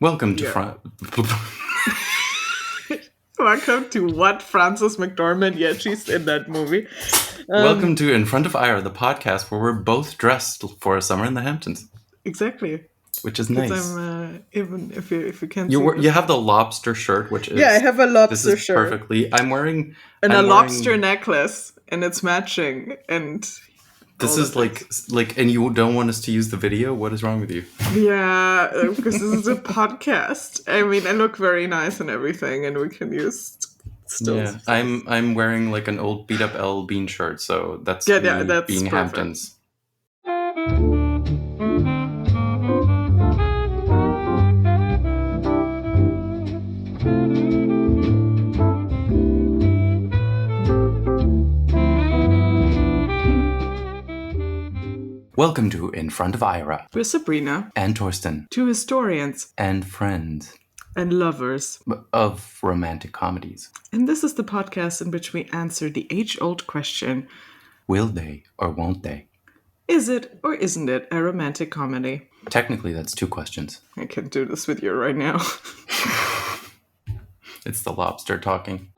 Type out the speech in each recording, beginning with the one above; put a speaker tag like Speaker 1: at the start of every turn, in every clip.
Speaker 1: Welcome to Front.
Speaker 2: Welcome to what? Frances McDormand? Yeah, she's in that movie.
Speaker 1: Welcome to In Front of Ira, the podcast where we're both dressed for a summer in the Hamptons.
Speaker 2: Exactly.
Speaker 1: Which is nice.
Speaker 2: I'm even if you can't
Speaker 1: you have the lobster shirt, which is
Speaker 2: I have a lobster
Speaker 1: this is
Speaker 2: shirt.
Speaker 1: Perfectly. I'm wearing
Speaker 2: lobster necklace, and it's matching. And
Speaker 1: this is like, and you don't want us to use the video? What is wrong with you?
Speaker 2: Yeah, because this is a podcast. I mean, I look very nice and everything, and we can use still.
Speaker 1: Yeah, I'm wearing like an old beat up L Bean shirt, so that's me
Speaker 2: that's
Speaker 1: being
Speaker 2: perfect.
Speaker 1: Hamptons. Welcome to In Front of Ira.
Speaker 2: We're Sabrina
Speaker 1: and Torsten,
Speaker 2: two historians
Speaker 1: and friends
Speaker 2: and lovers
Speaker 1: of romantic comedies.
Speaker 2: And this is the podcast in which we answer the age-old question:
Speaker 1: will they or won't they?
Speaker 2: Is it or isn't it a romantic comedy?
Speaker 1: Technically, that's two questions.
Speaker 2: I can do this with you right now.
Speaker 1: It's the lobster talking.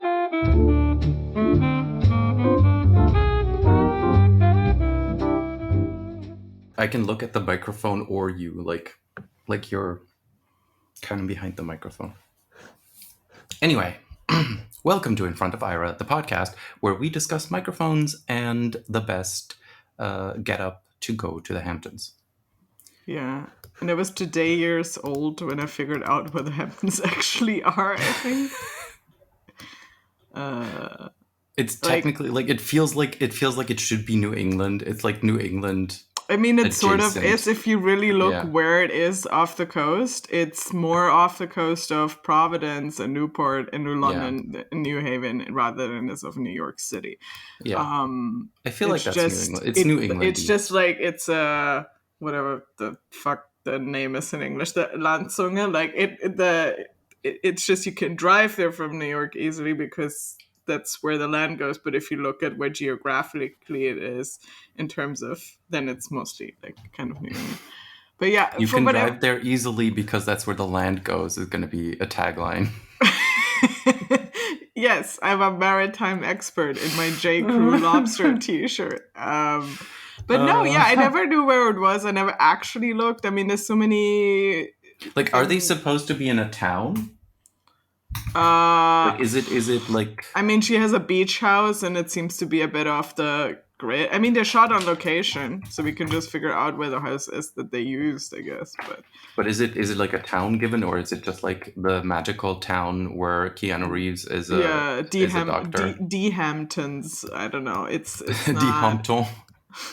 Speaker 1: I can look at the microphone or you, like you're kind of behind the microphone. Anyway, welcome to In Front of Ira, the podcast where we discuss microphones and the best get-up to go to the Hamptons.
Speaker 2: Yeah, and I was today years old when I figured out where the Hamptons actually are, I think.
Speaker 1: It's technically it feels like it should be New England. It's like New England.
Speaker 2: I mean, it sort of is if you really look where it is off the coast. It's more off the coast of Providence and Newport and New London and New Haven rather than is of New York City.
Speaker 1: Yeah, I feel like that's New England. It's New England.
Speaker 2: It's just like it's whatever the fuck the name is in English, the Landzunge. Like it's just you can drive there from New York easily because that's where the land goes. But if you look at where geographically it is in terms of, then it's mostly like kind of New England. But yeah,
Speaker 1: you can drive there easily because that's where the land goes is going to be a tagline.
Speaker 2: Yes, I'm a maritime expert in my J. Crew lobster t-shirt. But I never knew where it was. I never actually looked. I mean, there's so many.
Speaker 1: Like, are they supposed to be in a town? Is it like?
Speaker 2: I mean, she has a beach house, and it seems to be a bit off the grid. I mean, they're shot on location, so we can just figure out where the house is that they used, I guess.
Speaker 1: But is it like a town given, or is it just like the magical town where Keanu Reeves is a doctor?
Speaker 2: D Hamptons. I don't know. It's not...
Speaker 1: D Hampton.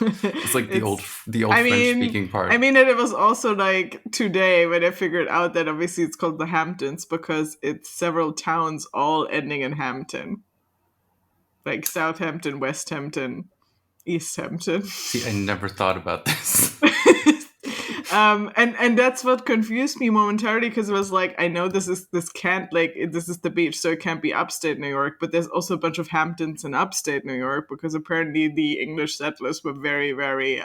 Speaker 1: It's like the old French-speaking part.
Speaker 2: I mean, it was also like today when I figured out that obviously it's called the Hamptons because it's several towns all ending in Hampton. Like Southampton, West Hampton, East Hampton.
Speaker 1: See, I never thought about this.
Speaker 2: And that's what confused me momentarily because it was like, I know this is the beach, so it can't be upstate New York, but there's also a bunch of Hamptons in upstate New York because apparently the English settlers were very, very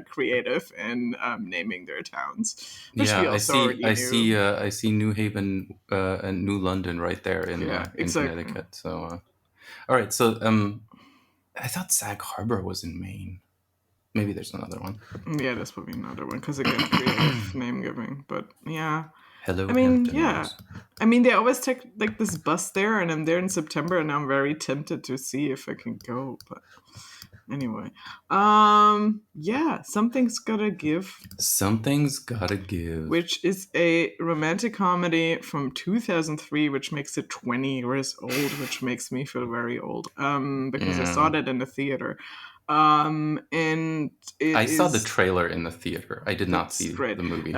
Speaker 2: creative in naming their towns.
Speaker 1: I see New Haven and New London right there in Connecticut. So, all right. So, I thought Sag Harbor was in Maine. Maybe there's another one.
Speaker 2: Yeah, there's probably another one because again, creative name giving. But yeah,
Speaker 1: hello.
Speaker 2: I mean,
Speaker 1: Hamptons.
Speaker 2: I mean, they always take like this bus there, and I'm there in September, and I'm very tempted to see if I can go. But anyway, something's gotta give.
Speaker 1: Something's gotta give.
Speaker 2: Which is a romantic comedy from 2003, which makes it 20 years old, which makes me feel very old. Because I saw that in the theater. And I
Speaker 1: saw the trailer in the theater. I did not see the movie.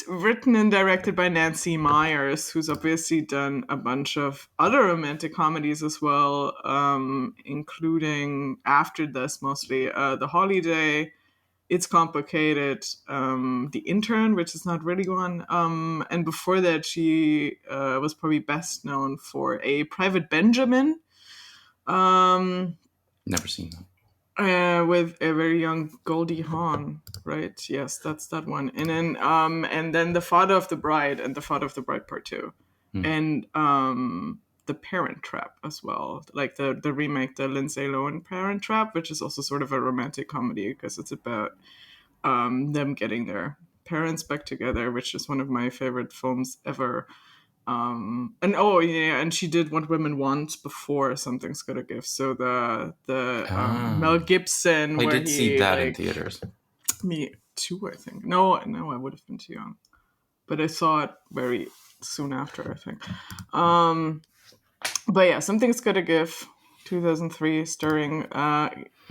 Speaker 2: Written and directed by Nancy Meyers, who's obviously done a bunch of other romantic comedies as well, including after this mostly The Holiday, It's Complicated, The Intern, which is not really one, and before that she was probably best known for A Private Benjamin.
Speaker 1: Never seen that.
Speaker 2: With a very young Goldie Hawn, right? Yes, that's that one. And then The Father of the Bride and The Father of the Bride Part Two, and The Parent Trap as well, like the remake, the Lindsay Lohan Parent Trap, which is also sort of a romantic comedy because it's about them getting their parents back together, which is one of my favorite films ever. And oh yeah, and she did What Women Want before Something's Gotta Give. So the Mel Gibson
Speaker 1: I
Speaker 2: where
Speaker 1: did see
Speaker 2: he
Speaker 1: that in
Speaker 2: like
Speaker 1: theaters.
Speaker 2: me too, I think. No, I would have been too young, but I saw it very soon after, I think. But yeah, Something's Gotta Give, 2003, starring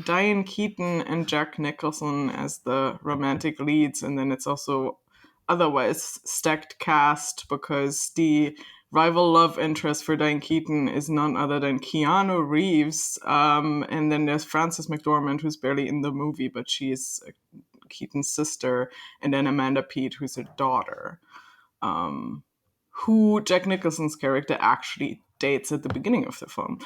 Speaker 2: Diane Keaton and Jack Nicholson as the romantic leads, and then it's also otherwise stacked cast because the rival love interest for Diane Keaton is none other than Keanu Reeves, and then there's Frances McDormand, who's barely in the movie, but she's Keaton's sister, and then Amanda Peet, who's her daughter, who Jack Nicholson's character actually dates at the beginning of the film.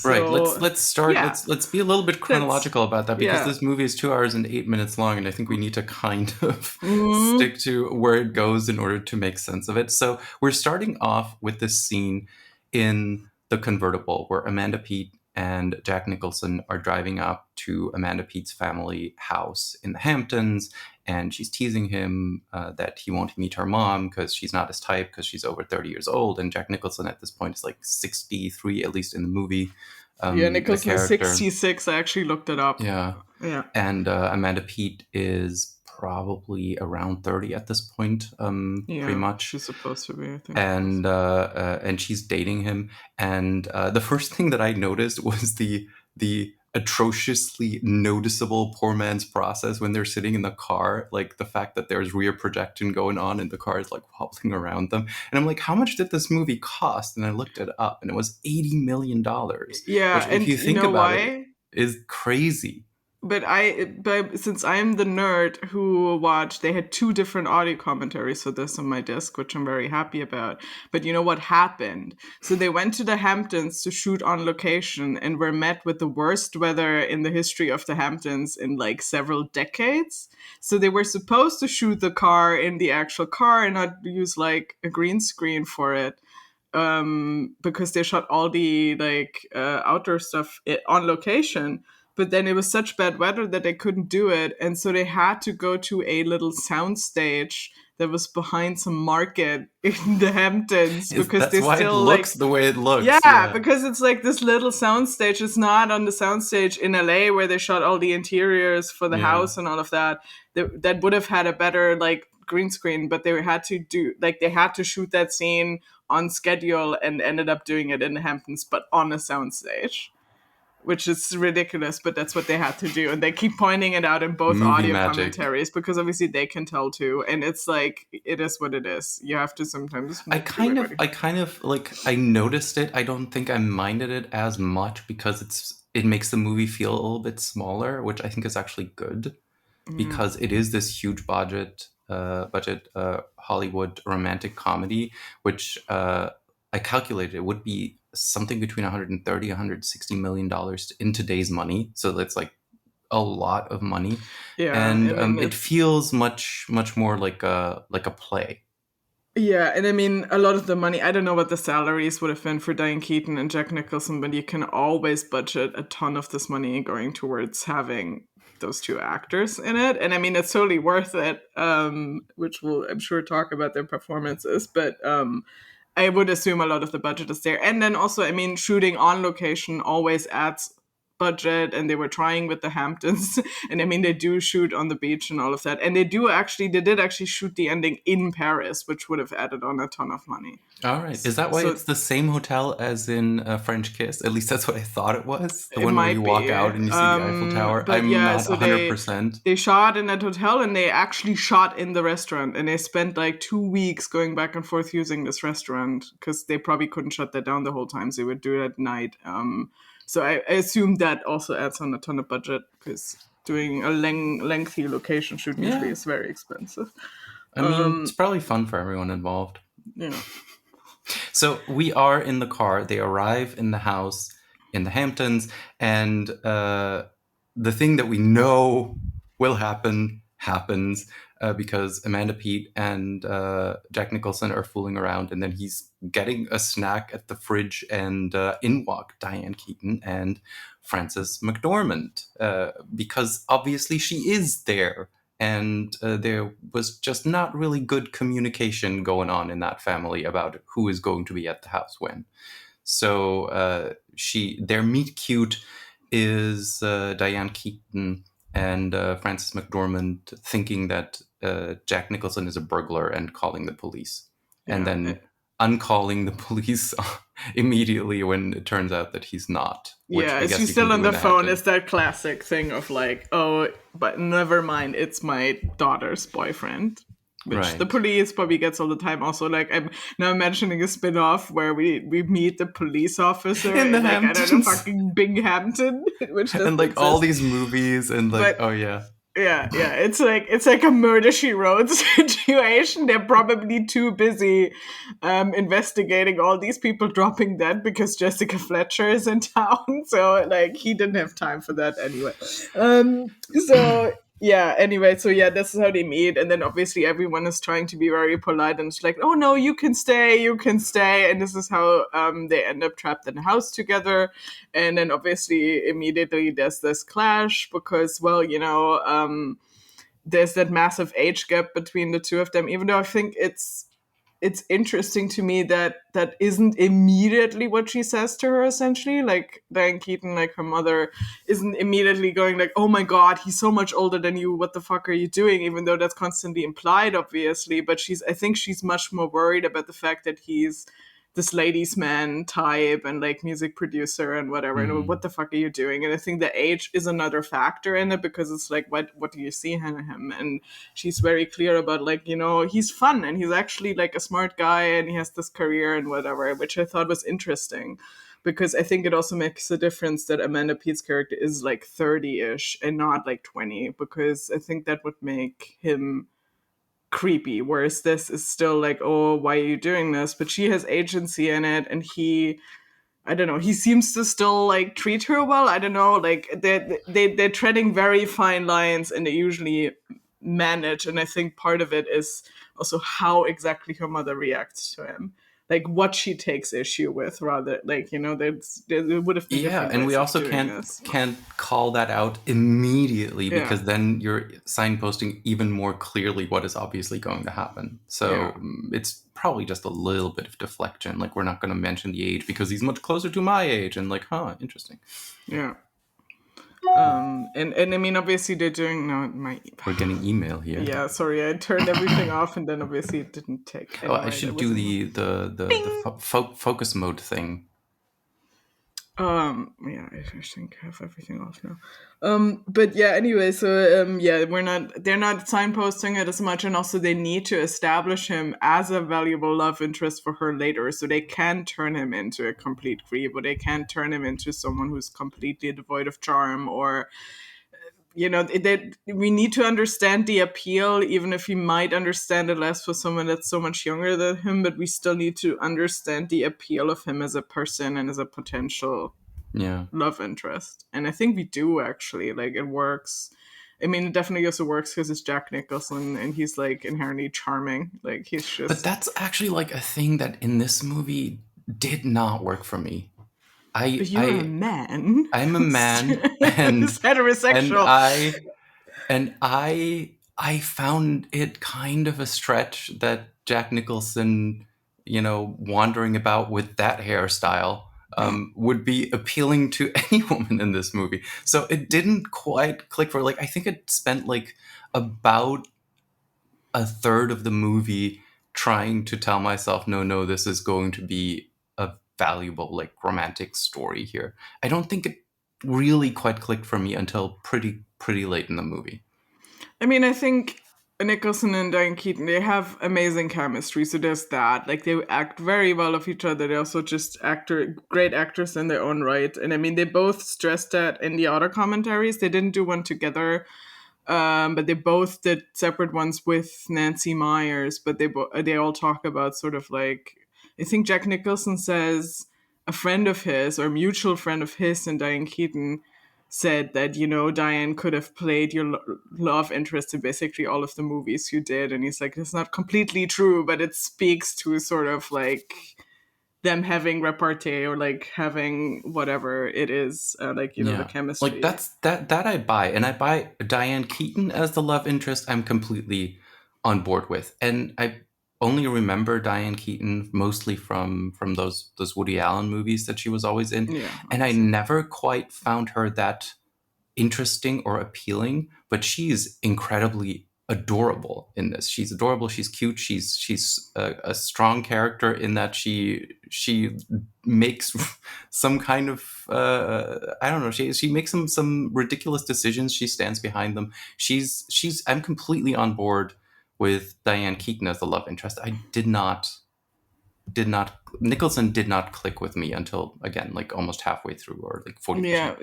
Speaker 1: Right.
Speaker 2: So
Speaker 1: Let's start.
Speaker 2: yeah,
Speaker 1: Let's be a little bit
Speaker 2: that's
Speaker 1: chronological about that because
Speaker 2: yeah.
Speaker 1: this movie is 2 hours and 8 minutes long, and I think we need to kind of
Speaker 2: Mhm.
Speaker 1: stick to where it goes in order to make sense of it. So we're starting off with this scene in the convertible where Amanda Peet and Jack Nicholson are driving up to Amanda Peet's family house in the Hamptons, and she's teasing him that he won't meet her mom because she's not his type because she's over 30 years old, and Jack Nicholson at this point is like 63, at least in the movie.
Speaker 2: Yeah,
Speaker 1: The
Speaker 2: Nicholson is
Speaker 1: character.
Speaker 2: 66. I actually looked it up.
Speaker 1: Yeah.
Speaker 2: Yeah.
Speaker 1: And Amanda Peet is probably around 30 at this point, pretty
Speaker 2: Yeah,
Speaker 1: much.
Speaker 2: she's supposed to be, I think.
Speaker 1: And she's dating him. And the first thing that I noticed was the atrociously noticeable poor man's process when they're sitting in the car, like the fact that there's rear projection going on and the car is like wobbling around them. And I'm like, how much did this movie cost? And I looked it up and it was $80 million,
Speaker 2: Yeah,
Speaker 1: which if
Speaker 2: and
Speaker 1: you
Speaker 2: you
Speaker 1: think
Speaker 2: know
Speaker 1: about it
Speaker 2: why?
Speaker 1: is crazy.
Speaker 2: But since I'm the nerd who watched, they had two different audio commentaries for this on my disc, which I'm very happy about. But you know what happened? So they went to the Hamptons to shoot on location and were met with the worst weather in the history of the Hamptons in like several decades. So they were supposed to shoot the car in the actual car and not use like a green screen for it, because they shot all the like outdoor stuff on location. But then it was such bad weather that they couldn't do it, and so they had to go to a little sound stage that was behind some market in the Hamptons because
Speaker 1: That's
Speaker 2: they
Speaker 1: why it
Speaker 2: still
Speaker 1: looks
Speaker 2: like
Speaker 1: the way it looks.
Speaker 2: yeah,
Speaker 1: Yeah.
Speaker 2: because it's like this little soundstage. It's not on the soundstage in LA where they shot all the interiors for the
Speaker 1: Yeah.
Speaker 2: house and all of that. That would have had a better like green screen, but they had to do like they had to shoot that scene on schedule and ended up doing it in the Hamptons, but on a soundstage, which is ridiculous, but that's what they had to do. And they keep pointing it out in both
Speaker 1: Movie
Speaker 2: audio
Speaker 1: magic.
Speaker 2: commentaries because obviously they can tell too. And it's like, it is what it is. You have to sometimes do it.
Speaker 1: I kind of like, I noticed it. I don't think I minded it as much because it makes the movie feel a little bit smaller, which I think is actually good
Speaker 2: Yeah.
Speaker 1: because it is this huge budget Hollywood romantic comedy, which I calculated it would be something between 130 $160 million in today's money. So that's like a lot of money,
Speaker 2: Yeah.
Speaker 1: and
Speaker 2: I mean,
Speaker 1: it
Speaker 2: it's,
Speaker 1: feels much more like a play.
Speaker 2: yeah. And I mean, a lot of the money, I don't know what the salaries would have been for Diane Keaton and Jack Nicholson, but you can always budget a ton of this money going towards having those two actors in it. And I mean, it's totally worth it, which we'll, I'm sure, talk about their performances. But I would assume a lot of the budget is there. And then also, I mean, shooting on location always adds budget, and they were trying with the Hamptons. And I mean, they do shoot on the beach and all of that. And they did actually shoot the ending in Paris, which would have added on a ton of money.
Speaker 1: All right, is that why
Speaker 2: So
Speaker 1: it's the same hotel as in French Kiss? At least that's what I thought it was, the
Speaker 2: it
Speaker 1: one where you
Speaker 2: might
Speaker 1: walk
Speaker 2: be.
Speaker 1: out and you see the Eiffel Tower.
Speaker 2: But
Speaker 1: I'm
Speaker 2: yeah,
Speaker 1: not
Speaker 2: so
Speaker 1: 100%.
Speaker 2: they shot in that hotel and they actually shot in the restaurant, and they spent like 2 weeks going back and forth using this restaurant because they probably couldn't shut that down the whole time. So they would do it at night. So I assume that also adds on a ton of budget because doing a lengthy location shoot usually
Speaker 1: Yeah,
Speaker 2: is very expensive.
Speaker 1: I mean, it's probably fun for everyone involved.
Speaker 2: Yeah.
Speaker 1: So we are in the car. They arrive in the house in the Hamptons, and the thing that we know will happen happens, because Amanda Peet and Jack Nicholson are fooling around, and then he's getting a snack at the fridge, and in walk Diane Keaton and Frances McDormand, because obviously she is there. And there was just not really good communication going on in that family about who is going to be at the house when. So their meet cute is Diane Keaton and Frances McDormand thinking that Jack Nicholson is a burglar and calling the police, and then uncalling the police immediately when it turns out that he's not. Which
Speaker 2: Yeah,
Speaker 1: I
Speaker 2: is
Speaker 1: guess
Speaker 2: she
Speaker 1: you can
Speaker 2: still on
Speaker 1: do in
Speaker 2: the
Speaker 1: the
Speaker 2: phone?
Speaker 1: Hamptons.
Speaker 2: It's that classic thing of like, oh, but never mind, it's my daughter's boyfriend. Which the
Speaker 1: Right.
Speaker 2: police probably gets all the time. Also, like, I'm now imagining a spin-off where we meet the police officer
Speaker 1: In the
Speaker 2: in, like, I don't know,
Speaker 1: Hamptons.
Speaker 2: fucking Binghampton, which
Speaker 1: And
Speaker 2: doesn't
Speaker 1: like all
Speaker 2: exist.
Speaker 1: these movies and like,
Speaker 2: But
Speaker 1: oh yeah.
Speaker 2: yeah, it's like a Murder She Wrote situation. They're probably too busy investigating all these people dropping dead because Jessica Fletcher is in town. So like he didn't have time for that anyway. So yeah, anyway, so yeah, this is how they meet, and then obviously everyone is trying to be very polite and it's like, oh no, you can stay, and this is how they end up trapped in a house together. And then obviously immediately there's this clash because, well, there's that massive age gap between the two of them, even though I think it's interesting to me that that isn't immediately what she says to her. Essentially, like Diane Keaton, like her mother, isn't immediately going like, oh my god, he's so much older than you, what the fuck are you doing, even though that's constantly implied, obviously. But I think she's much more worried about the fact that he's this ladies man type and like music producer and whatever, and what the fuck are you doing. And I think the age is another factor in it, because it's like, what do you see in him? And she's very clear about, like, he's fun and he's actually like a smart guy and he has this career and whatever, which I thought was interesting, because I think it also makes a difference that Amanda Peet's character is like 30-ish and not like 20, because I think that would make him creepy, whereas this is still like, oh, why are you doing this? But she has agency in it, and I don't know, he seems to still like treat her well. I don't know, like they're treading very fine lines, and they usually manage. And I think part of it is also how exactly her mother reacts to him, like what she takes issue with, rather, like, there would have been
Speaker 1: Yeah,
Speaker 2: different
Speaker 1: and we
Speaker 2: ways of
Speaker 1: also
Speaker 2: doing
Speaker 1: can't
Speaker 2: this.
Speaker 1: can't call that out immediately,
Speaker 2: Yeah,
Speaker 1: because then you're signposting even more clearly what is obviously going to happen.
Speaker 2: yeah,
Speaker 1: So it's probably just a little bit of deflection. Like, we're not going to mention the age because he's much closer to my age, and like, huh, interesting.
Speaker 2: yeah. And I mean, obviously they're doing no my
Speaker 1: We're getting email here.
Speaker 2: yeah, sorry, I turned everything off, and then obviously it didn't take.
Speaker 1: Oh, I
Speaker 2: Anyway, there
Speaker 1: should
Speaker 2: was
Speaker 1: do
Speaker 2: email.
Speaker 1: the
Speaker 2: Bing.
Speaker 1: focus mode thing.
Speaker 2: Yeah, I think I have everything off now. But yeah, anyway, so yeah, they're not signposting it as much, and also they need to establish him as a valuable love interest for her later, so they can turn him into a complete creep, or they can turn him into someone who's completely devoid of charm, or we need to understand the appeal, even if we might understand it less for someone that's so much younger than him, but we still need to understand the appeal of him as a person and as a potential
Speaker 1: Yeah.
Speaker 2: love interest. And I think we do, actually. Like, it works. I mean, it definitely also works because it's Jack Nicholson and he's like inherently charming. Like, he's
Speaker 1: But
Speaker 2: just.
Speaker 1: that's actually like a thing that in this movie did not work for me.
Speaker 2: But
Speaker 1: I
Speaker 2: you're a
Speaker 1: I
Speaker 2: man.
Speaker 1: I'm a man,
Speaker 2: It's
Speaker 1: and
Speaker 2: heterosexual.
Speaker 1: I found it kind of a stretch that Jack Nicholson, wandering about with that hairstyle, would be appealing to any woman in this movie. So it didn't quite click for, like, I think it spent like about a third of the movie trying to tell myself, no, this is going to be a valuable, like, romantic story here. I don't think it really quite clicked for me until pretty late in the movie.
Speaker 2: I mean, I think Nicholson and Diane Keaton, they have amazing chemistry. So there's that. Like, they act very well of each other. They're also just great actors in their own right. And I mean, they both stressed that in the other commentaries. They didn't do one together, but they both did separate ones with Nancy Meyers. But they all talk about sort of like, I think Jack Nicholson says a friend of his, or a mutual friend of his and Diane Keaton, said that, Diane could have played your love interest in basically all of the movies you did. And he's like, it's not completely true, but it speaks to sort of like them having repartee or like having whatever it is, the chemistry.
Speaker 1: Like that I buy. And I buy Diane Keaton as the love interest. I'm completely on board with. And I only remember Diane Keaton mostly from those Woody Allen movies that she was always in.
Speaker 2: Yeah,
Speaker 1: and I never quite found her that interesting or appealing, but she's incredibly adorable in this. She's adorable. She's cute. She's a strong character in that she makes some kind of I don't know. She makes some ridiculous decisions. She stands behind them. I'm completely on board with Diane Keaton as the love interest. I did not Nicholson did not click with me until, again, like almost halfway through, or like 40%.
Speaker 2: Yeah,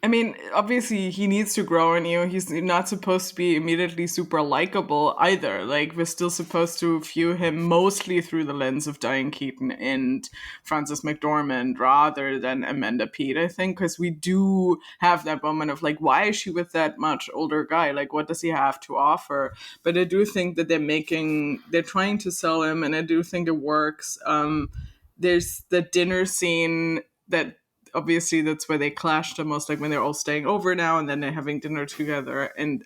Speaker 2: I mean, obviously he needs to grow, and he's not supposed to be immediately super likable either. Like, we're still supposed to view him mostly through the lens of Diane Keaton and Frances McDormand rather than Amanda Peet, I think, because we do have that moment of like, why is she with that much older guy? Like, what does he have to offer? But I do think that they're trying to sell him, and I do think it works. There's the dinner scene that obviously that's where they clash the most, like when they're all staying over now and then they're having dinner together. And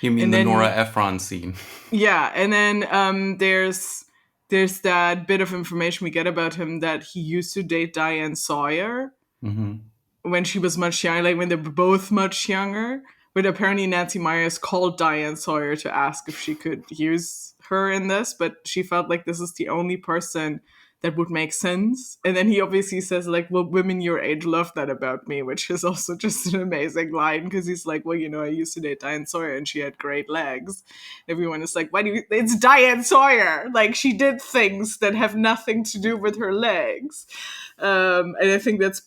Speaker 1: you mean
Speaker 2: and
Speaker 1: the
Speaker 2: then,
Speaker 1: Nora Ephron scene?
Speaker 2: Yeah, and then there's that bit of information we get about him that he used to date Diane Sawyer when she was much younger, like when they were both much younger. But apparently Nancy Meyers called Diane Sawyer to ask if she could use her in this, but she felt like this is the only person that would make sense. And then he obviously says, like, well, women your age love that about me, which is also just an amazing line, because he's like, well, I used to date Diane Sawyer and she had great legs. Everyone is like, it's Diane Sawyer. Like, she did things that have nothing to do with her legs. And I think that's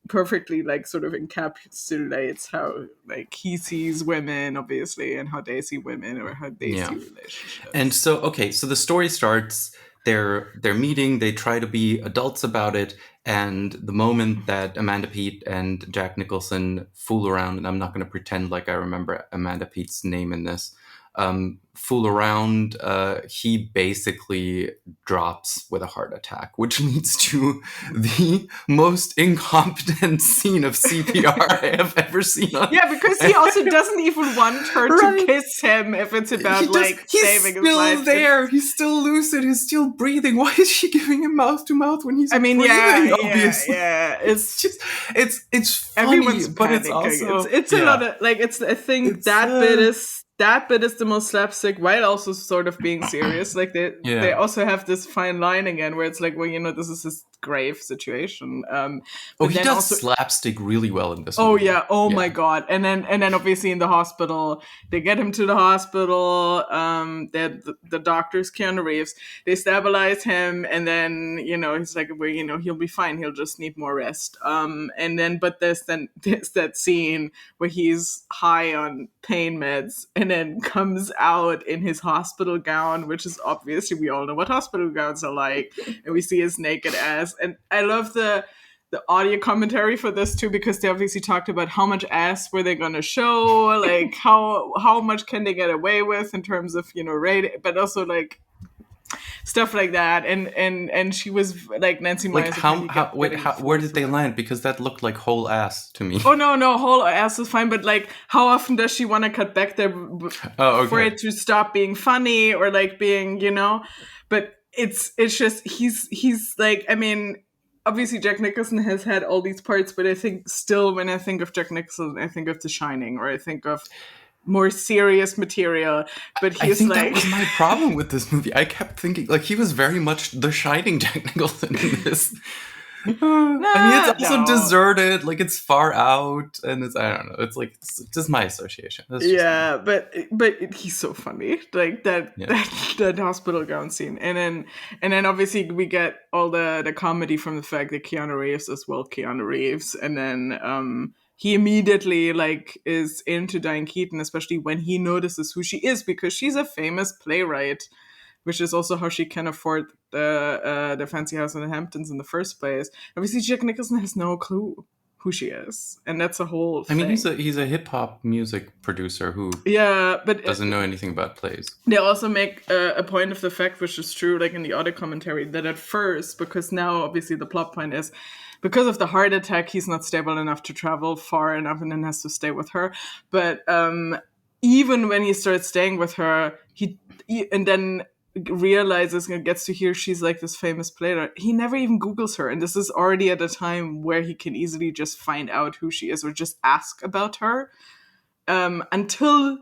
Speaker 2: perfectly, like, sort of encapsulates how, like, he sees women, obviously, and how they see women, or how they see relationships.
Speaker 1: And so, okay, so the story starts. They're meeting. They try to be adults about it. And the moment that Amanda Peet and Jack Nicholson fool around, and I'm not going to pretend like I remember Amanda Peet's name in this, fool around, he basically drops with a heart attack, which leads to the most incompetent scene of CPR I have ever seen.
Speaker 2: Yeah, because he also doesn't even want her to kiss him if it's about saving his life.
Speaker 1: He's still there. He's still lucid. He's still breathing. Why is she giving him mouth to mouth when he's breathing? Obviously.
Speaker 2: Yeah.
Speaker 1: It's just it's funny,
Speaker 2: everyone's
Speaker 1: but
Speaker 2: panicking.
Speaker 1: it's also
Speaker 2: it's a lot of like it's. I think that bit is the most slapstick, while also sort of being serious. Like they also have this fine line again, where it's like, well, this is this grave situation.
Speaker 1: He does also slapstick really well in this.
Speaker 2: Oh
Speaker 1: movie.
Speaker 2: yeah! Oh my god! And then obviously in the hospital, they get him to the hospital. The doctors, Keanu Reeves, they stabilize him, and then he's like, well, he'll be fine. He'll just need more rest. But there's that scene where he's high on pain meds, and then comes out in his hospital gown, which is obviously, we all know what hospital gowns are like, and we see his naked ass. And I love the audio commentary for this too, because they obviously talked about how much ass were they going to show, like how much can they get away with in terms of rating, but also like stuff like that. And she was like, Nancy Meyers,
Speaker 1: like where did they land? Because that looked like whole ass to me.
Speaker 2: Oh no, whole ass is fine, but like, how often does she want to cut back there for it to stop being funny, or like being, but it's just he's like, I mean, obviously Jack Nicholson has had all these parts, but I think still, when I think of Jack Nicholson, I think of The Shining, or I think of more serious material. But he's
Speaker 1: that was my problem with this movie. I kept thinking like he was very much The Shining Jack Nicholson in this. It's also deserted, like it's far out, and it's, I don't know, it's like, it's just my association.
Speaker 2: But he's so funny, like that hospital gown scene, and then obviously we get all the comedy from the fact that Keanu Reeves, and then he immediately like is into Diane Keaton, especially when he notices who she is, because she's a famous playwright, which is also how she can afford the fancy house in the Hamptons in the first place. Obviously, Jack Nicholson has no clue who she is, and that's a whole
Speaker 1: I mean,
Speaker 2: thing.
Speaker 1: he's a hip hop music producer who
Speaker 2: Yeah, but
Speaker 1: doesn't know anything about plays.
Speaker 2: they also make a point of the fact, which is true, like in the audio commentary, that at first, because now obviously the plot point is because of the heart attack, he's not stable enough to travel far enough and then has to stay with her. But even when he starts staying with her, he and then realizes and gets to hear she's like this famous player, he never even Googles her. And this is already at a time where he can easily just find out who she is or just ask about her. Until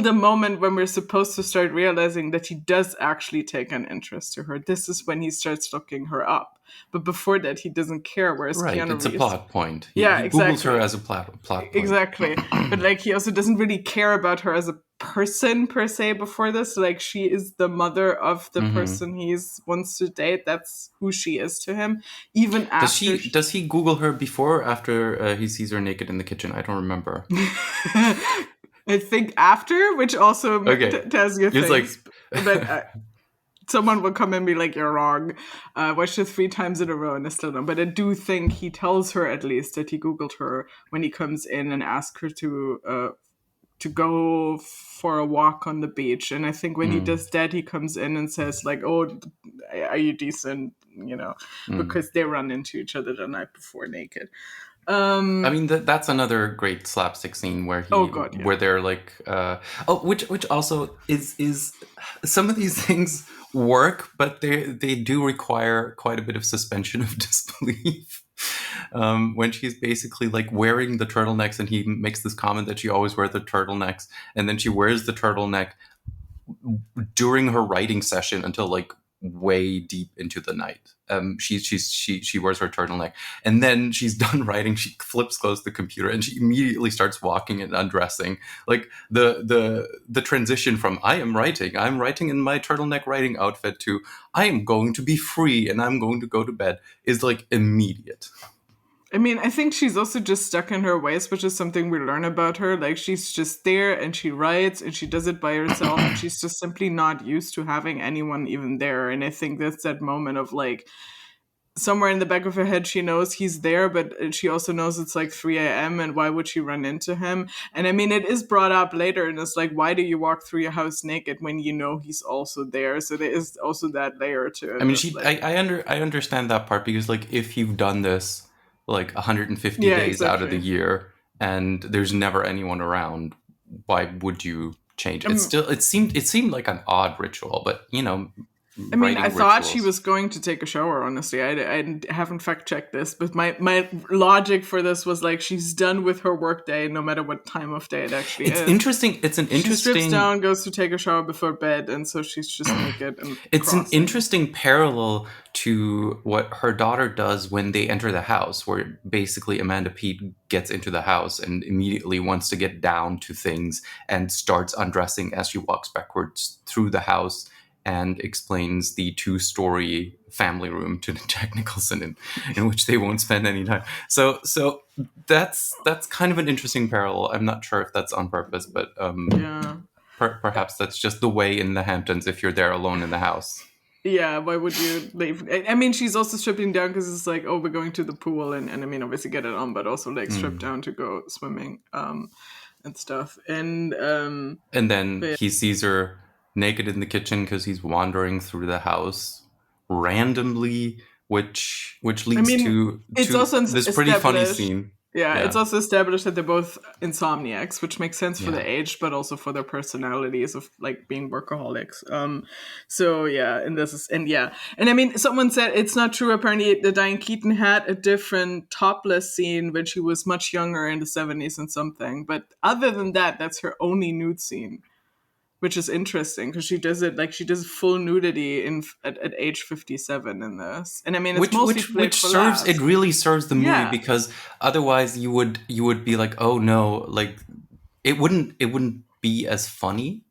Speaker 2: the moment when we're supposed to start realizing that he does actually take an interest to her. This is when he starts looking her up. But before that, he doesn't care. Whereas
Speaker 1: Right,
Speaker 2: Keanu
Speaker 1: it's
Speaker 2: Reeves,
Speaker 1: a plot point.
Speaker 2: yeah,
Speaker 1: He Googles
Speaker 2: exactly.
Speaker 1: her as a plot point.
Speaker 2: Exactly. But like he also doesn't really care about her as a person per se before this. Like she is the mother of the person he wants to date. That's who she is to him. Even after
Speaker 1: Does he Google her before or after he sees her naked in the kitchen? I don't remember.
Speaker 2: I think after, which also
Speaker 1: Okay.
Speaker 2: tells you
Speaker 1: It's
Speaker 2: things.
Speaker 1: like
Speaker 2: But someone will come and be like, "You're wrong." Watched it 3 times in a row and I still don't. But I do think he tells her at least that he Googled her when he comes in and asks her to go for a walk on the beach. And I think when he does that, he comes in and says like, "Oh, are you decent?" You know, because they run into each other the night before naked.
Speaker 1: I mean, that's another great slapstick scene where
Speaker 2: Oh God, yeah.
Speaker 1: where they're like, which also is some of these things work, but they do require quite a bit of suspension of disbelief. When she's basically like wearing the turtlenecks, and he makes this comment that she always wears the turtlenecks, and then she wears the turtleneck during her writing session until like way deep into the night. She wears her turtleneck, and then she's done writing. She flips close the computer, and she immediately starts walking and undressing. Like the transition from I'm writing in my turtleneck writing outfit to I am going to be free and I'm going to go to bed is like immediate.
Speaker 2: I mean, I think she's also just stuck in her ways, which is something we learn about her. Like, she's just there and she writes and she does it by herself. And she's just simply not used to having anyone even there. And I think that's that moment of like, somewhere in the back of her head, she knows he's there, but she also knows it's like 3 a.m. and why would she run into him? And I mean, it is brought up later and it's like, why do you walk through your house naked when you know he's also there? So there is also that layer to it.
Speaker 1: I mean,
Speaker 2: like,
Speaker 1: I understand that part because like if you've done this like 150
Speaker 2: yeah,
Speaker 1: days out of the
Speaker 2: exactly.
Speaker 1: year and there's never anyone around, why would you change? It seemed like an odd ritual, but you know,
Speaker 2: I mean, I thought she
Speaker 1: rituals.
Speaker 2: was going to take a shower, honestly. I haven't fact checked this, but my logic for this was like she's done with her work day, no matter what time of day it actually
Speaker 1: It's
Speaker 2: is.
Speaker 1: interesting. It's an
Speaker 2: She strips
Speaker 1: interesting.
Speaker 2: down, goes to take a shower before bed, and so she's just naked and
Speaker 1: It's an
Speaker 2: crossing.
Speaker 1: interesting parallel to what her daughter does when they enter the house, where basically Amanda Peet gets into the house and immediately wants to get down to things and starts undressing as she walks backwards through the house and explains the 2-story family room to Jack Nicholson in which they won't spend any time. So that's kind of an interesting parallel. I'm not sure if that's on purpose, but
Speaker 2: Yeah.
Speaker 1: perhaps that's just the way in the Hamptons if you're there alone in the house.
Speaker 2: Yeah, why would you leave? I mean, she's also stripping down because it's like, oh, we're going to the pool, and I mean, obviously get it on, but also like strip down to go swimming, and stuff. And
Speaker 1: then
Speaker 2: but
Speaker 1: he sees her naked in the kitchen because he's wandering through the house randomly, which
Speaker 2: I
Speaker 1: leads
Speaker 2: mean,
Speaker 1: to
Speaker 2: it's also
Speaker 1: this pretty funny
Speaker 2: established.
Speaker 1: scene.
Speaker 2: Yeah, it's
Speaker 1: Yeah,
Speaker 2: also established that they're both insomniacs, which makes sense for
Speaker 1: yeah.
Speaker 2: their age, but also for their personalities of like being workaholics. So yeah, and I mean, someone said it's not true. Apparently, the Diane Keaton had a different topless scene when she was much younger in the 70s and something. But other than that, that's her only nude scene, which is interesting because she does full nudity at age 57 in this. And I mean, it's mostly played
Speaker 1: Which
Speaker 2: for
Speaker 1: serves it
Speaker 2: laughs.
Speaker 1: really serves the movie
Speaker 2: Yeah,
Speaker 1: because otherwise you would be like, oh no, like it wouldn't be as funny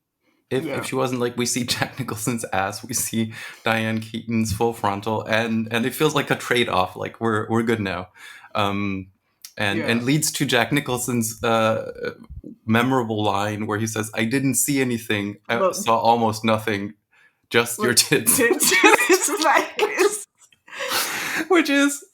Speaker 1: if
Speaker 2: yeah.
Speaker 1: she wasn't like we see Jack Nicholson's ass, we see Diane Keaton's full frontal, and it feels like a trade off. Like we're good now, and
Speaker 2: Yeah.
Speaker 1: leads to Jack Nicholson's memorable line where he says, "I didn't see anything. I
Speaker 2: Well,
Speaker 1: saw almost nothing, just your tits,"
Speaker 2: it's like
Speaker 1: which is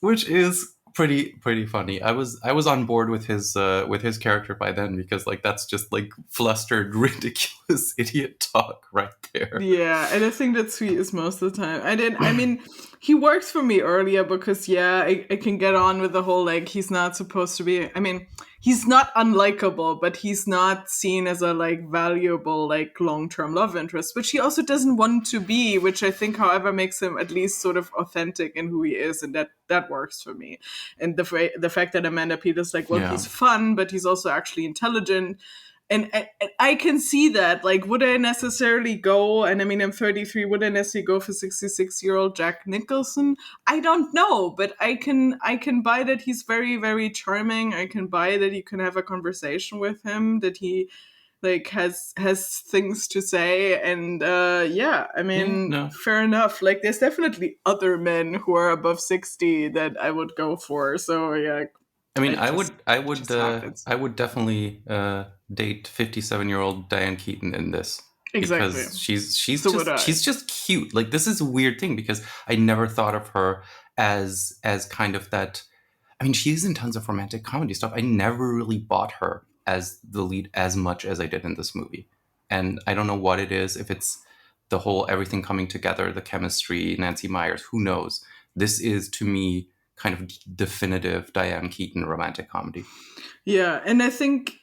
Speaker 1: pretty funny. I was on board with his character by then, because like that's just like flustered, ridiculous idiot talk right there.
Speaker 2: Yeah, and I think that's who he is most of the time. I mean, he works for me earlier because, yeah, I can get on with the whole, like, he's not supposed to be, I mean, he's not unlikable, but he's not seen as a, like, valuable, like, long-term love interest, which he also doesn't want to be, which I think, however, makes him at least sort of authentic in who he is, and that works for me. And the fact that Amanda Peet is like, well,
Speaker 1: Yeah.
Speaker 2: he's fun, but he's also actually intelligent, and I can see that. Like, would I necessarily go? And I mean, I'm 33. Would I necessarily go for 66-year-old Jack Nicholson? I don't know, but I can buy that he's very, very charming. I can buy that you can have a conversation with him. That he like has things to say, and yeah. I
Speaker 1: Yeah,
Speaker 2: mean,
Speaker 1: no.
Speaker 2: fair enough. Like, there's definitely other men who are above 60 that I would go for. So yeah,
Speaker 1: I mean,
Speaker 2: it just happens.
Speaker 1: I would definitely date 57-year-old Diane Keaton in this,
Speaker 2: Exactly.
Speaker 1: because she's
Speaker 2: So would
Speaker 1: just
Speaker 2: I.
Speaker 1: she's just cute. Like, this is a weird thing, because I never thought of her as kind of that. I mean, she's in tons of romantic comedy stuff. I never really bought her as the lead as much as I did in this movie, and I don't know what it is. If it's the whole everything coming together, the chemistry, Nancy Meyers, who knows? This is, to me, kind of definitive Diane Keaton romantic comedy.
Speaker 2: Yeah, and I think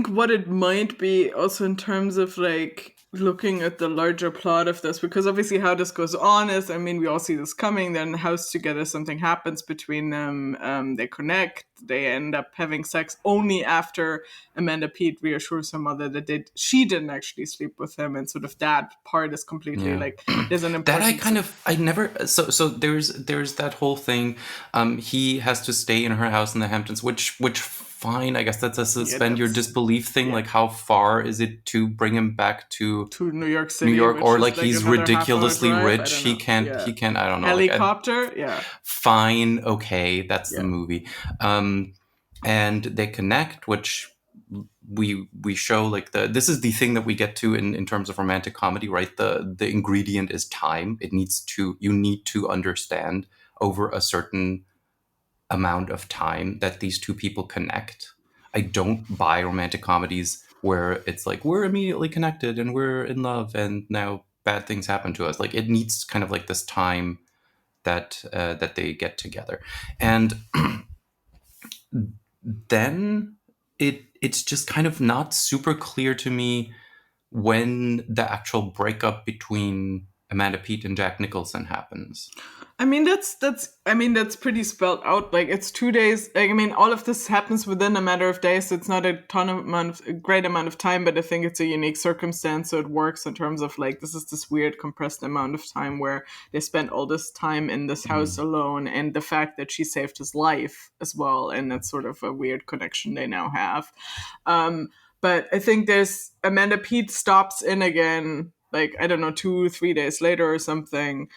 Speaker 2: what it might be also in terms of like looking at the larger plot of this, because obviously how this goes on is, I mean, we all see this coming. They're in the house together, something happens between them, they connect, they end up having sex only after Amanda Peet reassures her mother that she didn't actually sleep with him, and sort of that part is completely
Speaker 1: Yeah.
Speaker 2: like there's an
Speaker 1: That
Speaker 2: important
Speaker 1: I never, so there's that whole thing. He has to stay in her house in the Hamptons, which fine, I guess that's a
Speaker 2: yeah,
Speaker 1: suspend your
Speaker 2: that's
Speaker 1: disbelief thing.
Speaker 2: yeah,
Speaker 1: Like, how far is it to bring him back to
Speaker 2: to New York
Speaker 1: New
Speaker 2: City,
Speaker 1: York?
Speaker 2: which
Speaker 1: Or
Speaker 2: is
Speaker 1: like,
Speaker 2: like
Speaker 1: he's
Speaker 2: another half-hour
Speaker 1: ridiculously
Speaker 2: drive. I
Speaker 1: rich,
Speaker 2: don't know. Yeah,
Speaker 1: he can't, I don't know, like,
Speaker 2: helicopter. Yeah,
Speaker 1: fine, okay, that's the
Speaker 2: yeah.
Speaker 1: movie. And they connect, which we show, like, this is the thing that we get to in terms of romantic comedy, right? The ingredient is time. You need to understand over a certain amount of time that these two people connect. I don't buy romantic comedies where it's like, we're immediately connected and we're in love and now bad things happen to us. Like, it needs kind of like this time that they get together. And then it's just kind of not super clear to me when the actual breakup between Amanda Peet and Jack Nicholson happens.
Speaker 2: I mean, that's pretty spelled out. Like, it's 2 days. Like, I mean, all of this happens within a matter of days. So it's not a great amount of time, but I think it's a unique circumstance. So it works in terms of like, this is this weird compressed amount of time where they spent all this time in this house alone, and the fact that she saved his life as well, and that's sort of a weird connection they now have. But I think there's Amanda Peet stops in again, like, I don't know, 2-3 days later or something,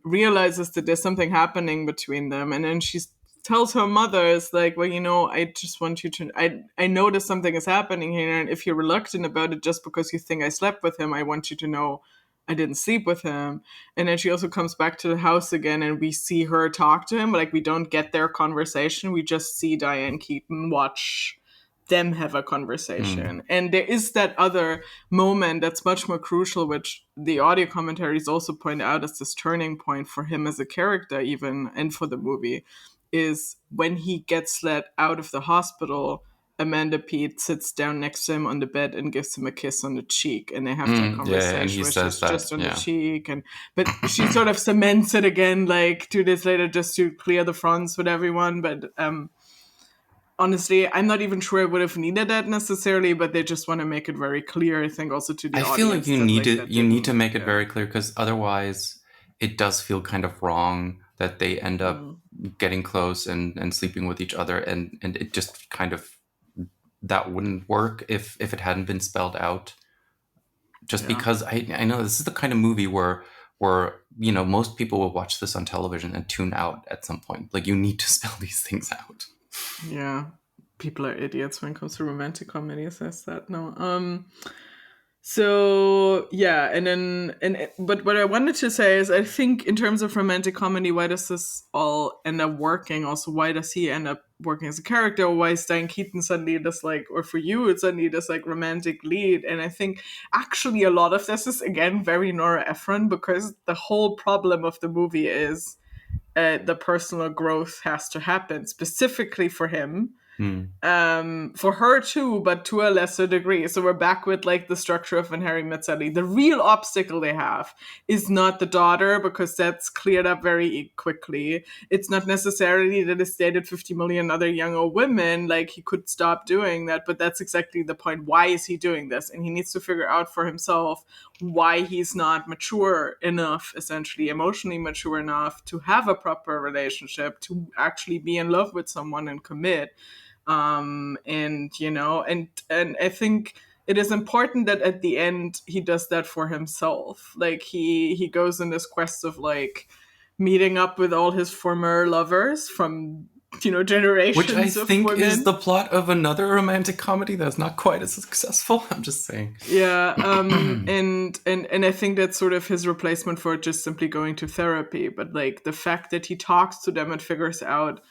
Speaker 2: realizes that there's something happening between them, and then she tells her mother, is like, well, I just want you to, I notice something is happening here, and if you're reluctant about it just because you think I slept with him, I want you to know I didn't sleep with him. And then she also comes back to the house again, and we see her talk to him. Like, we don't get their conversation, we just see Diane Keaton watch them have a
Speaker 1: Mm.
Speaker 2: conversation. And there is that other moment that's much more crucial, which the audio commentaries also point out as this turning point for him as a character, even, and for the movie, is when he gets let out of the hospital. Amanda Peet sits down next to him on the bed and gives him a kiss on the cheek, and they have that
Speaker 1: Yeah, and
Speaker 2: conversation
Speaker 1: he
Speaker 2: where
Speaker 1: says
Speaker 2: she's
Speaker 1: that.
Speaker 2: just on the
Speaker 1: Yeah.
Speaker 2: cheek, and but she sort of cements it again like 2 days later just to clear the fronts with everyone. But honestly, I'm not even sure I would have needed that necessarily, but they just want to make it very clear, I think, also to the
Speaker 1: I feel like
Speaker 2: audience that like that
Speaker 1: you need to
Speaker 2: didn't.
Speaker 1: make it
Speaker 2: Yeah.
Speaker 1: very clear, because otherwise it does feel kind of wrong that they end up
Speaker 2: Mm.
Speaker 1: getting close and sleeping with each other, and it just kind of, that wouldn't work if it hadn't been spelled out. Just
Speaker 2: Yeah.
Speaker 1: because I know this is the kind of movie where most people will watch this on television and tune out at some point. Like, you need to spell these things out.
Speaker 2: Yeah. People are idiots when it comes to romantic comedies, says that. No. So yeah, and then but what I wanted to say is, I think in terms of romantic comedy, why does this all end up working? Also, why does he end up working as a character? Or why is Diane Keaton suddenly this like, or for you, it's suddenly this like romantic lead? And I think actually a lot of this is again very Nora Ephron, because the whole problem of the movie is the personal growth has to happen specifically for him, for her too, but to a lesser degree. So we're back with like the structure of When Harry Met Sally. The real obstacle they have is not the daughter, because that's cleared up very quickly. It's not necessarily that he's dated 50 million other younger women. Like, he could stop doing that, but that's exactly the point. Why is he doing this? And he needs to figure out for himself why he's not mature enough, essentially emotionally mature enough, to have a proper relationship, to actually be in love with someone and commit. And you know, and I think it is important that at the end he does that for himself. Like, he goes in this quest of like meeting up with all his former lovers from, you know,
Speaker 1: Which I
Speaker 2: generations of
Speaker 1: think is
Speaker 2: women.
Speaker 1: the plot of another romantic comedy that's not quite as successful. I'm just saying.
Speaker 2: Yeah, and I think that's sort of his replacement for just simply going to therapy. But like the fact that he talks to them and figures out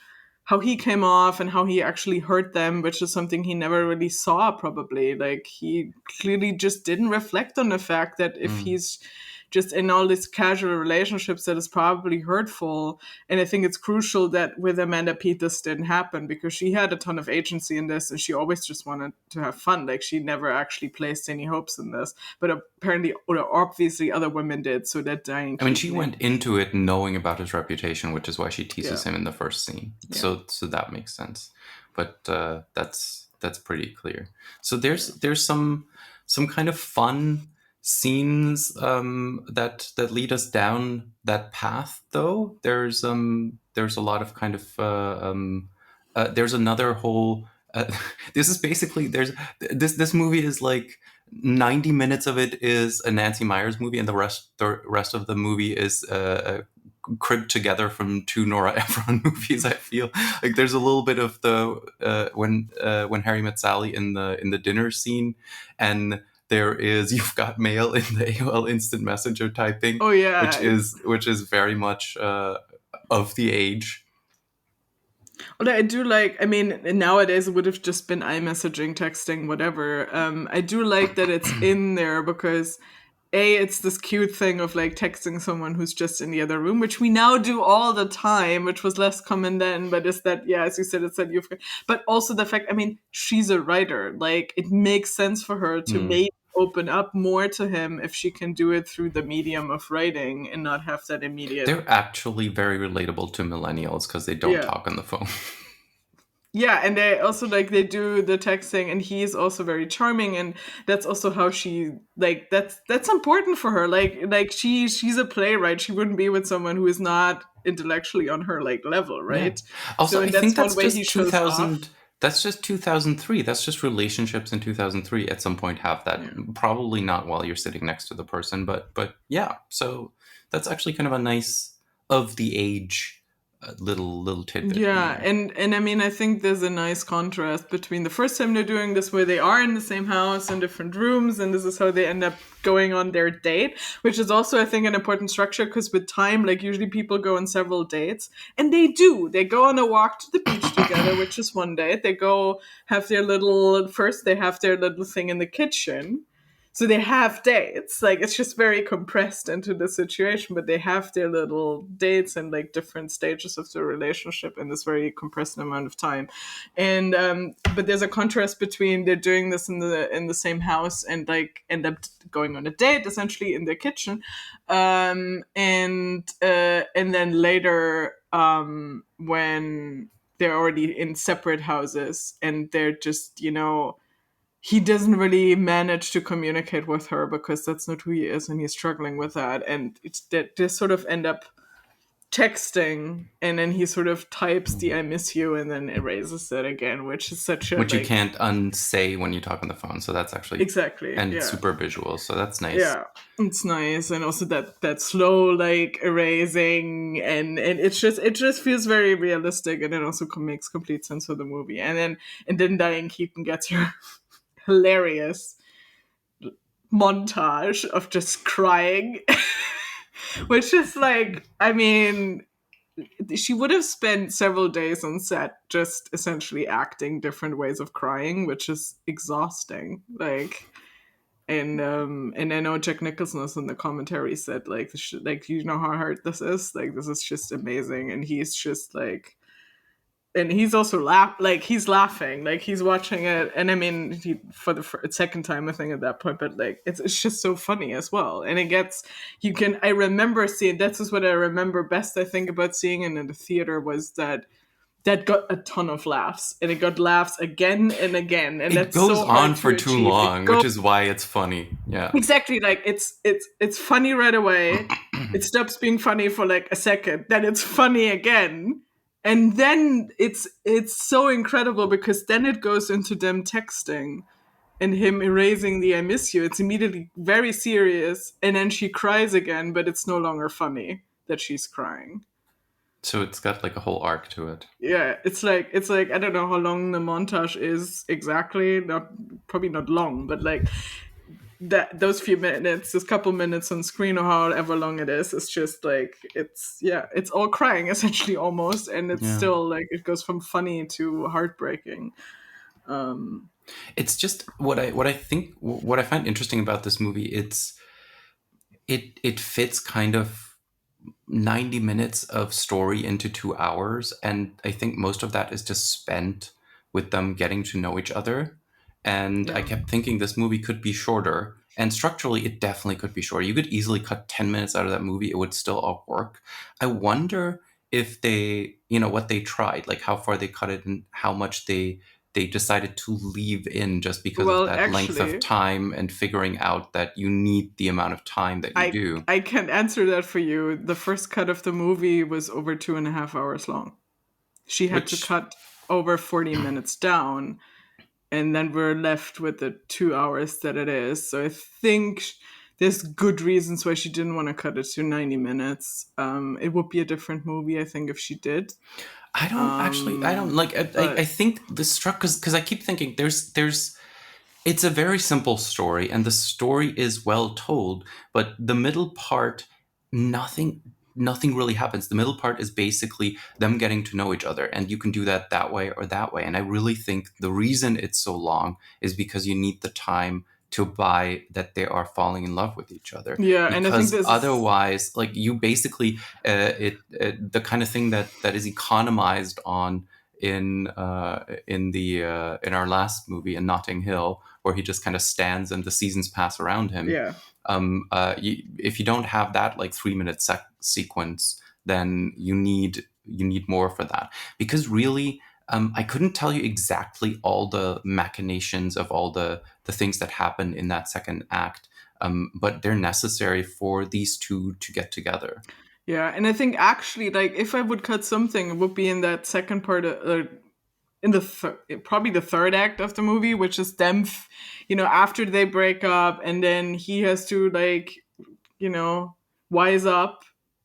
Speaker 2: how he came off and how he actually hurt them, which is something he never really saw, probably. Like, he clearly just didn't reflect on the fact that if he's just in all these casual relationships, that is probably hurtful. And I think it's crucial that with Amanda Peet this didn't happen, because she had a ton of agency in this and she always just wanted to have fun. Like, she never actually placed any hopes in this, but apparently, or obviously, other women did. So that Diane
Speaker 1: I mean, she
Speaker 2: Keaton,
Speaker 1: went into it knowing about his reputation, which is why she
Speaker 2: yeah.
Speaker 1: teases him in the first scene.
Speaker 2: Yeah.
Speaker 1: So that makes sense. But that's pretty clear. So there's some kind of fun scenes that lead us down that path. Though there's a lot of kind of there's another whole. This is basically this movie is like 90 minutes of it is a Nancy Meyers movie, and the rest of the movie is cribbed together from two Nora Ephron movies. I feel like there's a little bit of the when Harry Met Sally in the dinner scene, and there is You've Got Mail in the AOL Instant Messenger typing,
Speaker 2: Oh yeah,
Speaker 1: which is very much of the age.
Speaker 2: although I do like, I mean, nowadays it would have just been iMessaging, texting, whatever. I do like that it's in there because it's this cute thing of like texting someone who's just in the other room, which we now do all the time, which was less common then. But is that, yeah, as you said, it's that but also the fact, I mean, she's a writer. Like, it makes sense for her to maybe open up more to him if she can do it through the medium of writing and not have that immediate.
Speaker 1: They're actually very relatable to millennials because they don't talk on the phone.
Speaker 2: Yeah, and they also like they do the texting, and he is also very charming, and that's also how she like that's important for her. Like she's a playwright. She wouldn't be with someone who is not intellectually on her like level, right?
Speaker 1: Yeah. Also,
Speaker 2: So, and
Speaker 1: I think
Speaker 2: that's one
Speaker 1: that's
Speaker 2: way he
Speaker 1: just
Speaker 2: shows off.
Speaker 1: That's just 2003. That's just relationships in 2003 at some point have that.
Speaker 2: Yeah.
Speaker 1: Probably not while you're sitting next to the person, but yeah. So that's actually kind of a nice of the age little tidbit.
Speaker 2: Yeah, and I mean, I think there's a nice contrast between the first time they're doing this, where they are in the same house in different rooms, and this is how they end up going on their date, which is also, I think, an important structure, because with time, like, usually people go on several dates, and they do. They go on a walk to the beach together, which is one date. They go have their little, first they have their little thing in the kitchen. So they have dates. Like, it's just very compressed into the situation, but they have their little dates and like different stages of the relationship in this very compressed amount of time. And but there's a contrast between they're doing this in the same house and like end up going on a date essentially in their kitchen, and then later when they're already in separate houses and they're just, you know, he doesn't really manage to communicate with her because that's not who he is, and he's struggling with that. And it's that they sort of end up texting, and then he sort of types the "I miss you" and then erases it again, which is such a
Speaker 1: which you can't unsay when you talk on the phone. So that's actually
Speaker 2: exactly,
Speaker 1: and
Speaker 2: yeah.
Speaker 1: super visual. So that's nice.
Speaker 2: Yeah, it's nice, and also that slow like erasing, and it just feels very realistic, and it also makes complete sense for the movie. And then Diane Keaton gets her hilarious montage of just crying, which is like, I mean, she would have spent several days on set just essentially acting different ways of crying, which is exhausting. Like, and I know Jack Nicholson was in the commentary said like, like, you know how hard this is. Like, this is just amazing, and he's just like, and he's also he's laughing, like he's watching it, and I mean, for the second time I think at that point, but like it's just so funny as well, and it gets I remember seeing, that's just what I remember best. I think about seeing it in the theater was that got a ton of laughs, and it got laughs again and again, and
Speaker 1: It
Speaker 2: that's
Speaker 1: goes
Speaker 2: so
Speaker 1: on
Speaker 2: hard to
Speaker 1: for too
Speaker 2: achieve.
Speaker 1: long, which is why it's funny. Yeah.
Speaker 2: Exactly, like it's funny right away. It stops being funny for like a second, then it's funny again, and then it's so incredible because then it goes into them texting and him erasing the "I miss you." It's immediately very serious, and then she cries again, but it's no longer funny that she's crying.
Speaker 1: So it's got like a whole arc to it.
Speaker 2: Yeah, it's like I don't know how long the montage is exactly, not probably not long, but like those few minutes, this couple minutes on screen or however long it is, it's just like it's all crying essentially almost, and it's still like it goes from funny to heartbreaking.
Speaker 1: It's just what I find interesting about this movie. It fits kind of 90 minutes of story into 2 hours, and I think most of that is just spent with them getting to know each other. And I kept thinking this movie could be shorter, and structurally it definitely could be shorter. You could easily cut 10 minutes out of that movie, it would still all work. I wonder if they, what they tried, like how far they cut it and how much they decided to leave in just because of that length of time and figuring out that you need the amount of time that you do.
Speaker 2: I can answer that for you. The first cut of the movie was over 2.5 hours long. She had to cut over 40 minutes down, and then we're left with the 2 hours that it is. So I think there's good reasons why she didn't want to cut it to 90 minutes. It would be a different movie, I think, if she did.
Speaker 1: I don't like. I think this struck because I keep thinking it's a very simple story, and the story is well told, but the middle part, nothing really happens. The middle part is basically them getting to know each other, and you can do that way or that way. And I really think the reason it's so long is because you need the time to buy that they are falling in love with each other.
Speaker 2: Yeah,
Speaker 1: because
Speaker 2: and I think
Speaker 1: otherwise, like, you basically the kind of thing that is economized on in our last movie in Notting Hill, where he just kind of stands and the seasons pass around him.
Speaker 2: Yeah.
Speaker 1: If you don't have that like 3-minute sequence, then you need more for that, because really. I couldn't tell you exactly all the machinations of all the things that happen in that second act, but they're necessary for these two to get together.
Speaker 2: Yeah, and I think actually, like, if I would cut something, it would be in that second part, in the probably the third act of the movie, which is them, after they break up, and then he has to wise up.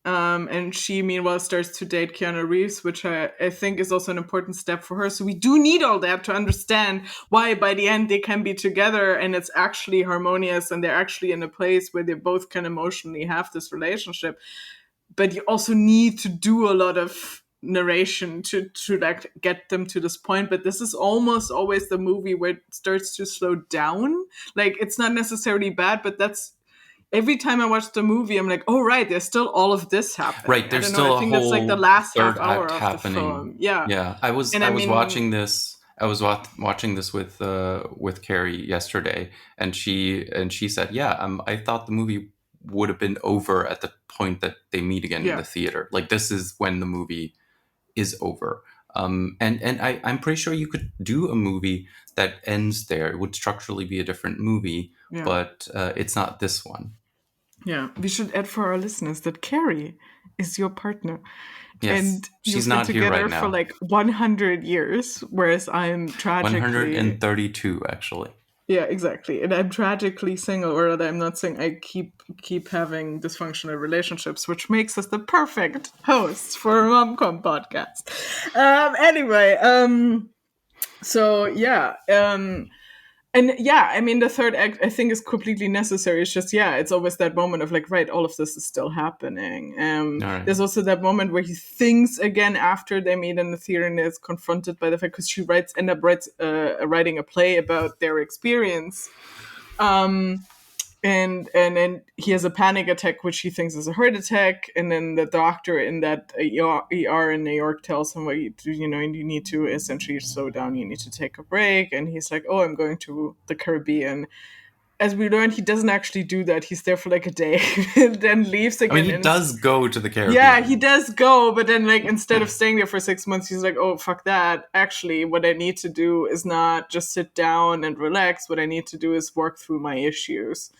Speaker 2: And she, meanwhile, starts to date Keanu Reeves, which I think is also an important step for her. So we do need all that to understand why by the end they can be together and it's actually harmonious and they're actually in a place where they both can emotionally have this relationship. But you also need to do a lot of narration to like get them to this point. But this is almost always the movie where it starts to slow down. Like, it's not necessarily bad, but that's every time I watch the movie, I'm like, oh, right, there's still all of this happening.
Speaker 1: Right, there's still
Speaker 2: I think that's like the last half hour of
Speaker 1: happening.
Speaker 2: The film. Yeah,
Speaker 1: yeah. I was watching this. I was watching this with Carrie yesterday, and she said, "Yeah, I thought the movie would have been over at the point that they meet again in the theater. Like, this is when the movie is over." And I'm pretty sure you could do a movie that ends there. It would structurally be a different movie, but it's not this one.
Speaker 2: Yeah, we should add for our listeners that Carrie is your partner.
Speaker 1: Yes,
Speaker 2: and
Speaker 1: she's not here right now.
Speaker 2: For like 100 years, whereas I'm tragically
Speaker 1: 132 actually.
Speaker 2: Yeah, exactly. And I'm tragically single, or rather, I'm not saying I keep having dysfunctional relationships, which makes us the perfect hosts for a rom-com podcast. Anyway, so yeah, And yeah, I mean, the third act, I think, is completely necessary. It's just, yeah, it's always that moment of like, right, all of this is still happening.
Speaker 1: All right.
Speaker 2: There's also that moment where he thinks again after they meet in the theater and is confronted by the fact, because she ends up writing a play about their experience. And then he has a panic attack, which he thinks is a heart attack. And then the doctor in that ER in New York tells him, well, you need to essentially slow down. You need to take a break. And he's like, oh, I'm going to the Caribbean. As we learned, he doesn't actually do that. He's there for like a day and then leaves again.
Speaker 1: I mean, he does go to the Caribbean.
Speaker 2: Yeah, he does go. But then, like, instead of staying there for 6 months, he's like, oh, fuck that. Actually, what I need to do is not just sit down and relax. What I need to do is work through my issues.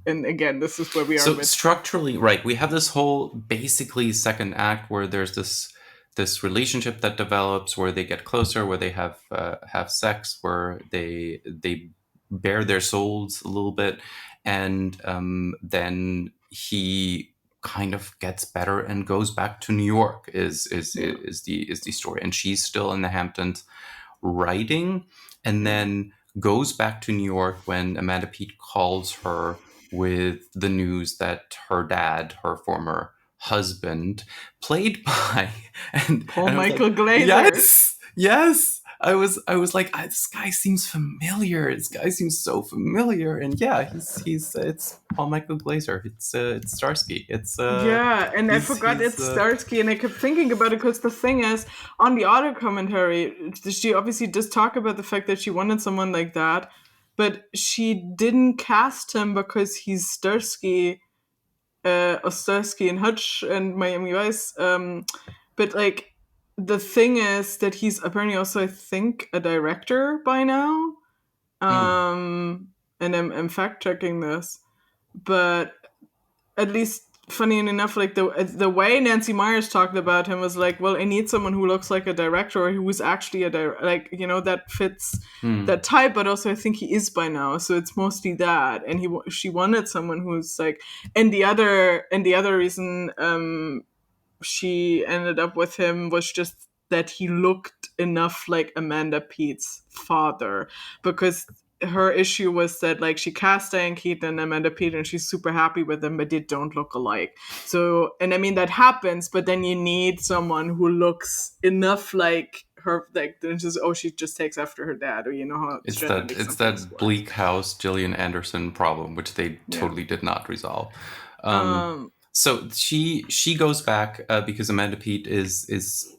Speaker 2: And again, this is where we are.
Speaker 1: So structurally, right, we have this whole basically second act where there's this relationship that develops, where they get closer, where they have sex, where they bare their souls a little bit, and then he kind of gets better and goes back to New York. Is the story, and she's still in the Hamptons writing, and then goes back to New York when Amanda Peet calls her with the news that her dad, her former husband, played by
Speaker 2: Paul Michael Glaser.
Speaker 1: Yes. I was like, this guy seems familiar. This guy seems so familiar, and yeah, it's Paul Michael Glaser. It's Starsky.
Speaker 2: And I forgot it's Starsky, and I kept thinking about it because the thing is, on the audio commentary, she obviously does talk about the fact that she wanted someone like that, but she didn't cast him because he's Starsky, or Starsky and Hutch and Miami Vice, but like. The thing is that he's apparently also, I think, a director by now. And I'm fact checking this, but at least, funny enough, like the way Nancy Meyers talked about him was like, well, I need someone who looks like a director or who is actually a like, that fits that type. But also, I think he is by now, so it's mostly that. And she wanted someone who's like, and the other reason she ended up with him was just that he looked enough like Amanda Peet's father, because her issue was that like she cast Diane Keaton and Amanda Peet and she's super happy with them, but they don't look alike. So, and I mean that happens, but then you need someone who looks enough like her, like just, she just takes after her dad, or how
Speaker 1: it's that Bleak House Gillian Anderson problem, which they totally did not resolve. So she goes back because Amanda Peet is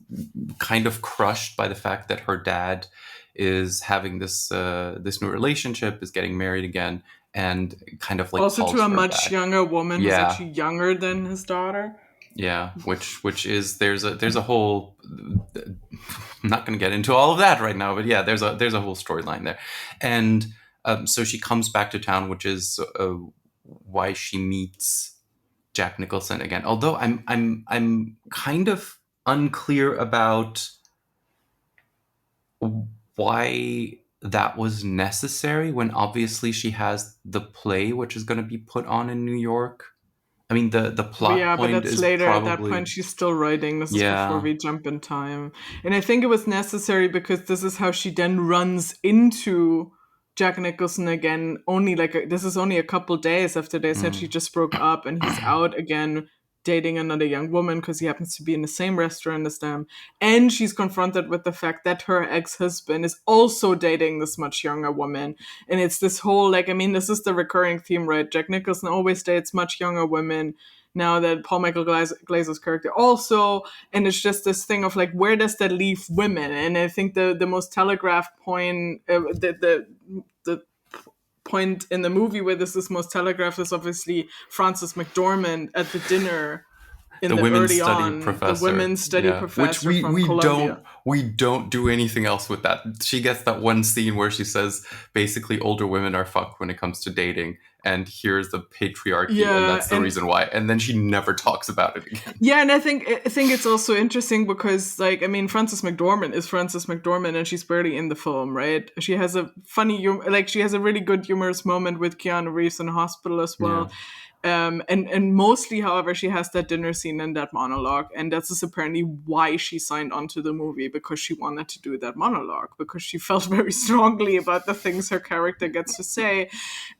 Speaker 1: kind of crushed by the fact that her dad is having this new relationship, is getting married again, and kind of like
Speaker 2: also to a much younger woman who's actually younger than his daughter.
Speaker 1: Yeah, which is there's a whole. I'm not going to get into all of that right now, but yeah, there's a whole storyline there, and so she comes back to town, which is why she meets Jack Nicholson again. Although I'm kind of unclear about why that was necessary when obviously she has the play which is going to be put on in New York. I mean the plot point
Speaker 2: but that's
Speaker 1: is
Speaker 2: later.
Speaker 1: probably...
Speaker 2: At that point she's still writing. This is before we jump in time. And I think it was necessary because this is how she then runs into Jack Nicholson again, this is only a couple days after they essentially just broke up, and he's out again dating another young woman because he happens to be in the same restaurant as them. And she's confronted with the fact that her ex-husband is also dating this much younger woman. And it's this whole, this is the recurring theme, right? Jack Nicholson always dates much younger women. Now that Paul Michael Glaser's character also, and it's just this thing of like, where does that leave women? And I think the most telegraphed point, the point in the movie where this is most telegraphed is obviously Frances McDormand at the dinner in the women's study professor, the women's study professor, which we
Speaker 1: don't do anything else with that. She gets that one scene where she says basically older women are fucked when it comes to dating, and here's the patriarchy, and that's the reason why. And then she never talks about it again.
Speaker 2: Yeah, and I think it's also interesting because Frances McDormand is Frances McDormand, and she's barely in the film, right? She has a funny she has a really good humorous moment with Keanu Reeves in the hospital as well. And mostly, however, she has that dinner scene and that monologue, and that's just apparently why she signed onto the movie, because she wanted to do that monologue, because she felt very strongly about the things her character gets to say.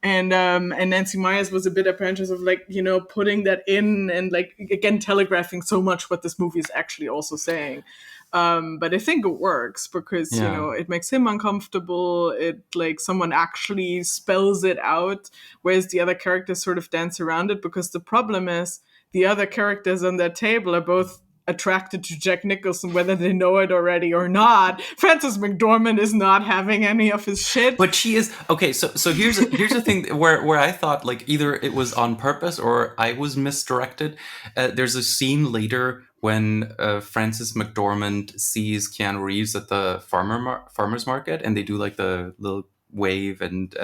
Speaker 2: And Nancy Meyers was a bit apprentice of, like, you know, putting that in and, like, again, telegraphing so much what this movie is actually also saying. But I think it works because, you know, it makes him uncomfortable. It, like, someone actually spells it out, whereas the other characters sort of dance around it, because the problem is the other characters on that table are both attracted to Jack Nicholson, whether they know it already or not. Frances McDormand is not having any of his shit.
Speaker 1: But she is okay. So here's the thing where I thought, like, either it was on purpose or I was misdirected. There's a scene later when Frances McDormand sees Keanu Reeves at the farmer's market, and they do like the little wave, and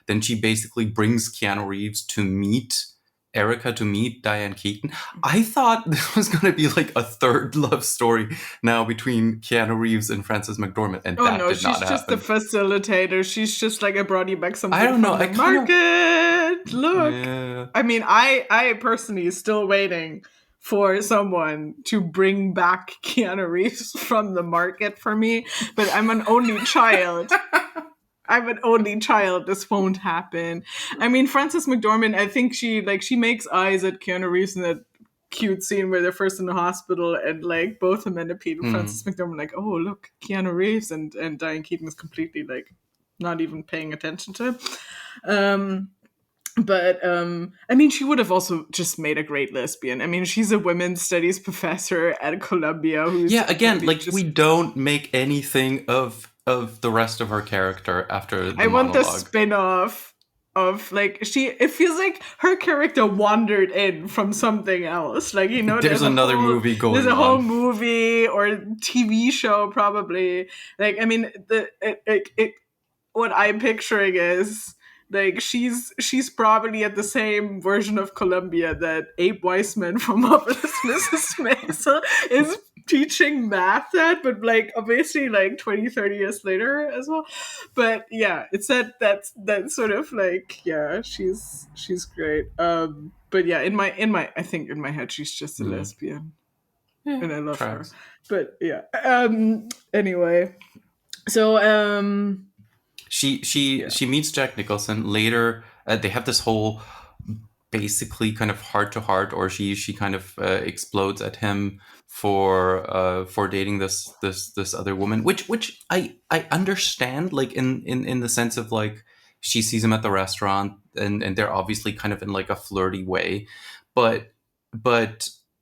Speaker 1: then she basically brings Keanu Reeves to meet Diane Keaton. I thought this was going to be like a third love story now between Keanu Reeves and Frances McDormand, and that did not happen.
Speaker 2: She's just the facilitator. She's just like, I brought you back something
Speaker 1: I don't know.
Speaker 2: from the market. Look.
Speaker 1: Yeah.
Speaker 2: I mean, I personally still waiting for someone to bring back Keanu Reeves from the market for me, but I'm an only child. I'm an only child. This won't happen. I mean, Frances McDormand, I think she makes eyes at Keanu Reeves in that cute scene where they're first in the hospital, and, like, both him and Peet and Frances McDormand, like, oh, look, Keanu Reeves, and Diane Keaton is completely, like, not even paying attention to him. But I mean, she would have also just made a great lesbian. I mean, she's a women's studies professor at Columbia.
Speaker 1: Again, like, we don't make anything of the rest of her character after the
Speaker 2: I want
Speaker 1: monologue.
Speaker 2: the spin-off of, like, it feels like her character wandered in from something else. Like, you know,
Speaker 1: there's another movie going on.
Speaker 2: There's a whole movie or TV show probably. Like, I mean, what I'm picturing is, like, she's probably at the same version of Columbia that Abe Weissman from Marvelous Mrs. Maisel is teaching math at, but, like, obviously, like, 20-30 years later as well. But yeah, it's that sort of, like, yeah, she's great. But yeah, I think in my head she's just a lesbian.
Speaker 1: Yeah,
Speaker 2: and I love her. But yeah. Anyway. So
Speaker 1: she meets Jack Nicholson later. They have this whole basically kind of heart to heart, or she kind of explodes at him for dating this other woman, which I understand, like, in the sense of, like, she sees him at the restaurant, and they're obviously kind of in, like, a flirty way, but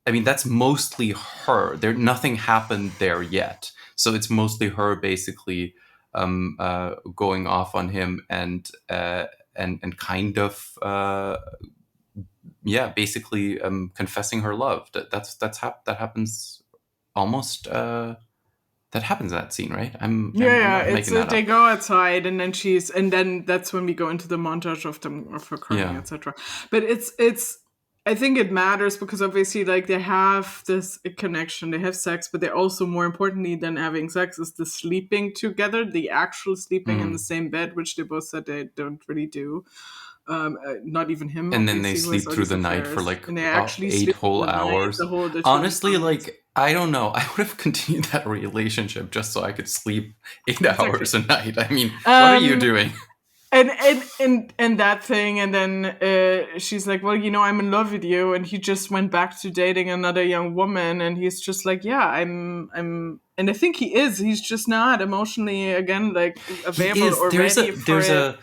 Speaker 1: I mean, that's mostly her. Nothing happened there yet, so it's mostly her basically going off on him and kind of basically confessing her love. That happens almost. That happens in that scene, right? I'm
Speaker 2: it's they go outside, and then that's when we go into the montage of her crying, etc. But it's I think it matters because obviously, like, they have this connection, they have sex, but they also, more importantly than having sex, is the sleeping together, the actual sleeping in the same bed, which they both said they don't really do. Not even him.
Speaker 1: And then they sleep through the night for, like, 8 whole hours. Honestly, like, I don't know. I would have continued that relationship just so I could sleep 8 hours a night. I mean, what are you doing?
Speaker 2: And that thing, and then she's like, well, you know, I'm in love with you, and he just went back to dating another young woman, and he's just like, yeah, I'm and I think he's just not emotionally, again, like, available or ready for it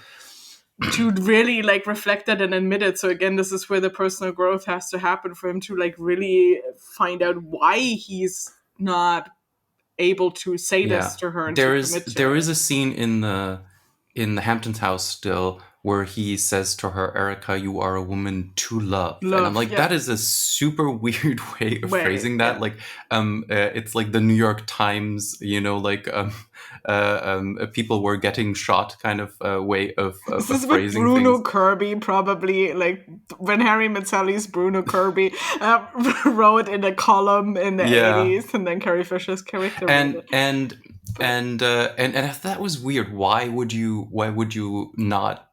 Speaker 2: to really, like, reflect that and admit it. So again, this is where the personal growth has to happen for him to, like, really find out why he's not able to say this to her. And there
Speaker 1: is a scene in the Hamptons house still where he says to her, Erica, you are a woman to love. And I'm like, that is a super weird way of phrasing that. Yeah. Like, it's like the New York Times, you know, like, people were getting shot kind of way of
Speaker 2: this is
Speaker 1: phrasing
Speaker 2: what Bruno
Speaker 1: things.
Speaker 2: Kirby probably, like, when Harry met Sally's Bruno Kirby wrote in a column in the 80s, and then Carrie Fisher's character
Speaker 1: and if that was weird, why would you not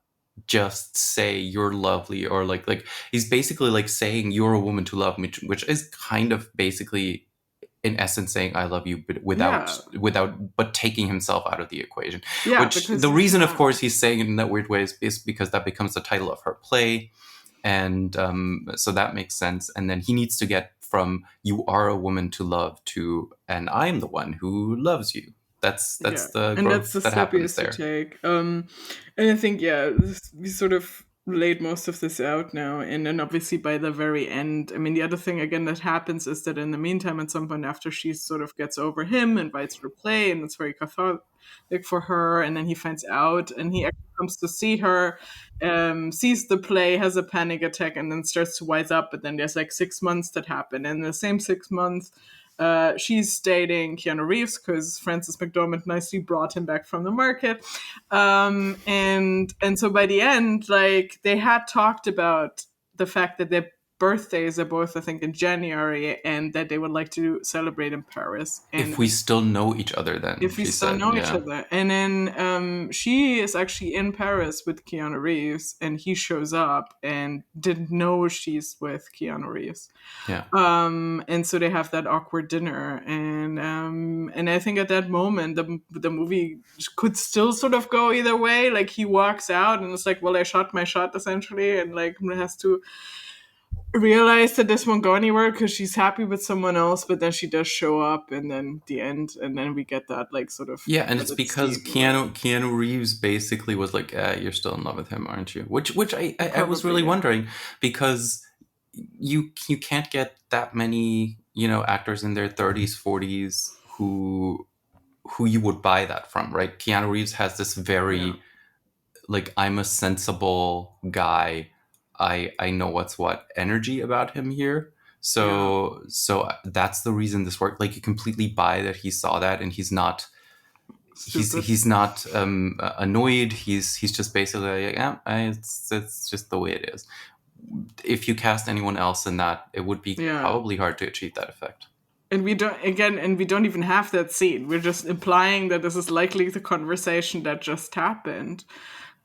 Speaker 1: just say you're lovely, or like he's basically like saying you're a woman to love, which is kind of basically in essence saying I love you, but but taking himself out of the equation.
Speaker 2: Yeah,
Speaker 1: Which
Speaker 2: because
Speaker 1: the
Speaker 2: you
Speaker 1: reason, of
Speaker 2: can't.
Speaker 1: course, he's saying it in that weird way is because that becomes the title of her play, and so that makes sense. And then he needs to get from "you are a woman to love" to "and I'm the one who loves you." That's
Speaker 2: Yeah,
Speaker 1: the
Speaker 2: and that's the
Speaker 1: growth that
Speaker 2: step he
Speaker 1: happens
Speaker 2: has to
Speaker 1: there.
Speaker 2: take. And I think, we sort of laid most of this out now, and then obviously by the very end, I mean, the other thing again that happens is that in the meantime, at some point after she sort of gets over him, invites her to play, and it's very cathartic for her, and then he finds out, and he actually comes to see her, sees the play, has a panic attack, and then starts to wise up. But then there's like 6 months that happen, and in the same 6 months she's dating Keanu Reeves because Frances McDormand nicely brought him back from the market, and so by the end, like they had talked about the fact that their birthdays are both, I think, in January, and that they would like to celebrate in Paris.
Speaker 1: If
Speaker 2: And
Speaker 1: we still know each other, then
Speaker 2: if we
Speaker 1: she
Speaker 2: still
Speaker 1: said,
Speaker 2: know each
Speaker 1: yeah,
Speaker 2: other. And then she is actually in Paris with Keanu Reeves, and he shows up and didn't know she's with Keanu Reeves.
Speaker 1: yeah.
Speaker 2: And so they have that awkward dinner, and I think at that moment the movie could still sort of go either way. Like he walks out and it's like, well, I shot my shot essentially, and like has to realize that this won't go anywhere because she's happy with someone else, but then she does show up, and then the end, and then we get that like sort of
Speaker 1: Yeah, and it's
Speaker 2: credit
Speaker 1: because
Speaker 2: scene where
Speaker 1: Keanu Reeves basically was like, "You're still in love with him, aren't you?" Which I was
Speaker 2: probably
Speaker 1: really wondering, because you can't get that many actors in their 30s 40s who you would buy that from, right? Keanu Reeves has this
Speaker 2: yeah,
Speaker 1: very like, I'm a sensible guy, I know what's what energy about him here.
Speaker 2: yeah.
Speaker 1: So that's the reason this worked. Like, you completely buy that he saw that, and
Speaker 2: Stupid.
Speaker 1: he's not annoyed. He's just basically like, yeah, it's just the way it is. If you cast anyone else in that, it would be
Speaker 2: Yeah.
Speaker 1: probably hard to achieve that effect.
Speaker 2: And we don't even have that scene. We're just implying that this is likely the conversation that just happened.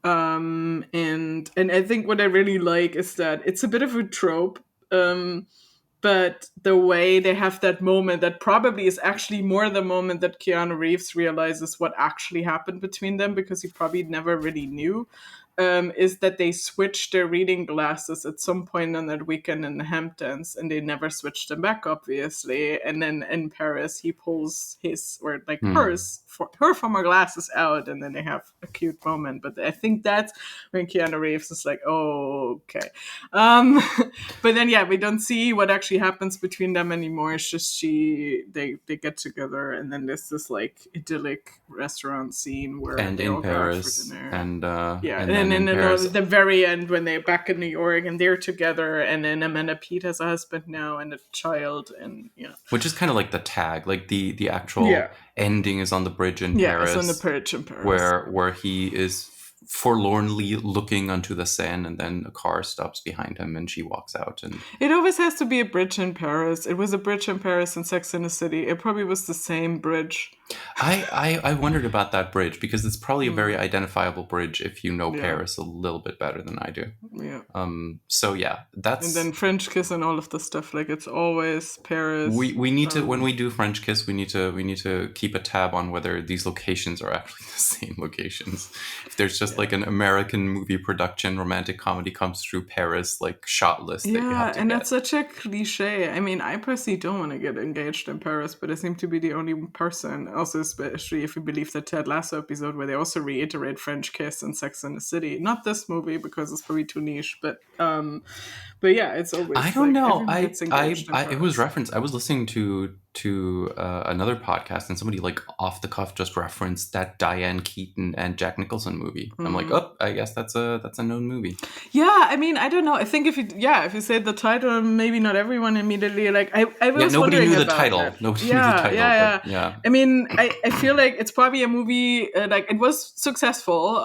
Speaker 2: And I think what I really like is that it's a bit of a trope, but the way they have that moment that probably is actually more the moment that Keanu Reeves realizes what actually happened between them, because he probably never really knew, is that they switched their reading glasses at some point on that weekend in the Hamptons, and they never switched them back, obviously. And then in Paris, he pulls his, or like hers, for her former glasses out, and then they have a cute moment. But I think that's when Keanu Reeves is like, oh, okay. But then, we don't see what actually happens between them anymore. It's just they get together, and then there's this like idyllic restaurant scene where
Speaker 1: And
Speaker 2: they
Speaker 1: in
Speaker 2: all go out for
Speaker 1: Paris,
Speaker 2: dinner.
Speaker 1: and
Speaker 2: Yeah,
Speaker 1: and
Speaker 2: and
Speaker 1: then
Speaker 2: then
Speaker 1: in
Speaker 2: at
Speaker 1: Paris.
Speaker 2: the very end, when they're back in New York and they're together, and then Amanda Peet has a husband now and a child, and
Speaker 1: Which is kind of like the tag, like the actual
Speaker 2: yeah,
Speaker 1: ending is on the bridge in
Speaker 2: it's on the
Speaker 1: Paris,
Speaker 2: perch in Paris.
Speaker 1: where he is forlornly looking onto the Seine, and then a car stops behind him, and she walks out. And
Speaker 2: It always has to be a bridge in Paris. It was a bridge in Paris in Sex and the City. It probably was the same bridge.
Speaker 1: I wondered about that bridge, because it's probably a very identifiable bridge if you know
Speaker 2: Yeah,
Speaker 1: Paris a little bit better than I do.
Speaker 2: yeah.
Speaker 1: So yeah,
Speaker 2: And then
Speaker 1: that's
Speaker 2: French kiss and all of the stuff. Like it's always Paris.
Speaker 1: we need to, when we do French Kiss, we need to keep a tab on whether these locations are actually the same locations. If there's just like an American movie production romantic comedy comes through Paris like shot list that you have
Speaker 2: Yeah,
Speaker 1: to
Speaker 2: and
Speaker 1: get.
Speaker 2: that's such a cliche. I mean, I personally don't want to get engaged in Paris, but I seem to be the only person, also especially if you believe the Ted Lasso episode where they also reiterate French kiss and Sex and the City. Not this movie because it's probably too niche, but yeah, it's
Speaker 1: I
Speaker 2: always
Speaker 1: don't
Speaker 2: like
Speaker 1: know.
Speaker 2: everyone gets engaged in
Speaker 1: It was
Speaker 2: Paris.
Speaker 1: referenced. I was listening to another podcast, and somebody like off the cuff just referenced that Diane Keaton and Jack Nicholson movie. I'm like, oh, I guess that's a known movie.
Speaker 2: Yeah, I mean, I don't know. I think if you say the title, maybe not everyone immediately like. I
Speaker 1: Yeah,
Speaker 2: was
Speaker 1: nobody
Speaker 2: wondering
Speaker 1: knew the
Speaker 2: about
Speaker 1: title.
Speaker 2: that.
Speaker 1: Nobody knew the
Speaker 2: Yeah,
Speaker 1: title,
Speaker 2: yeah, yeah.
Speaker 1: but yeah.
Speaker 2: I mean, I feel like it's probably a movie like it was successful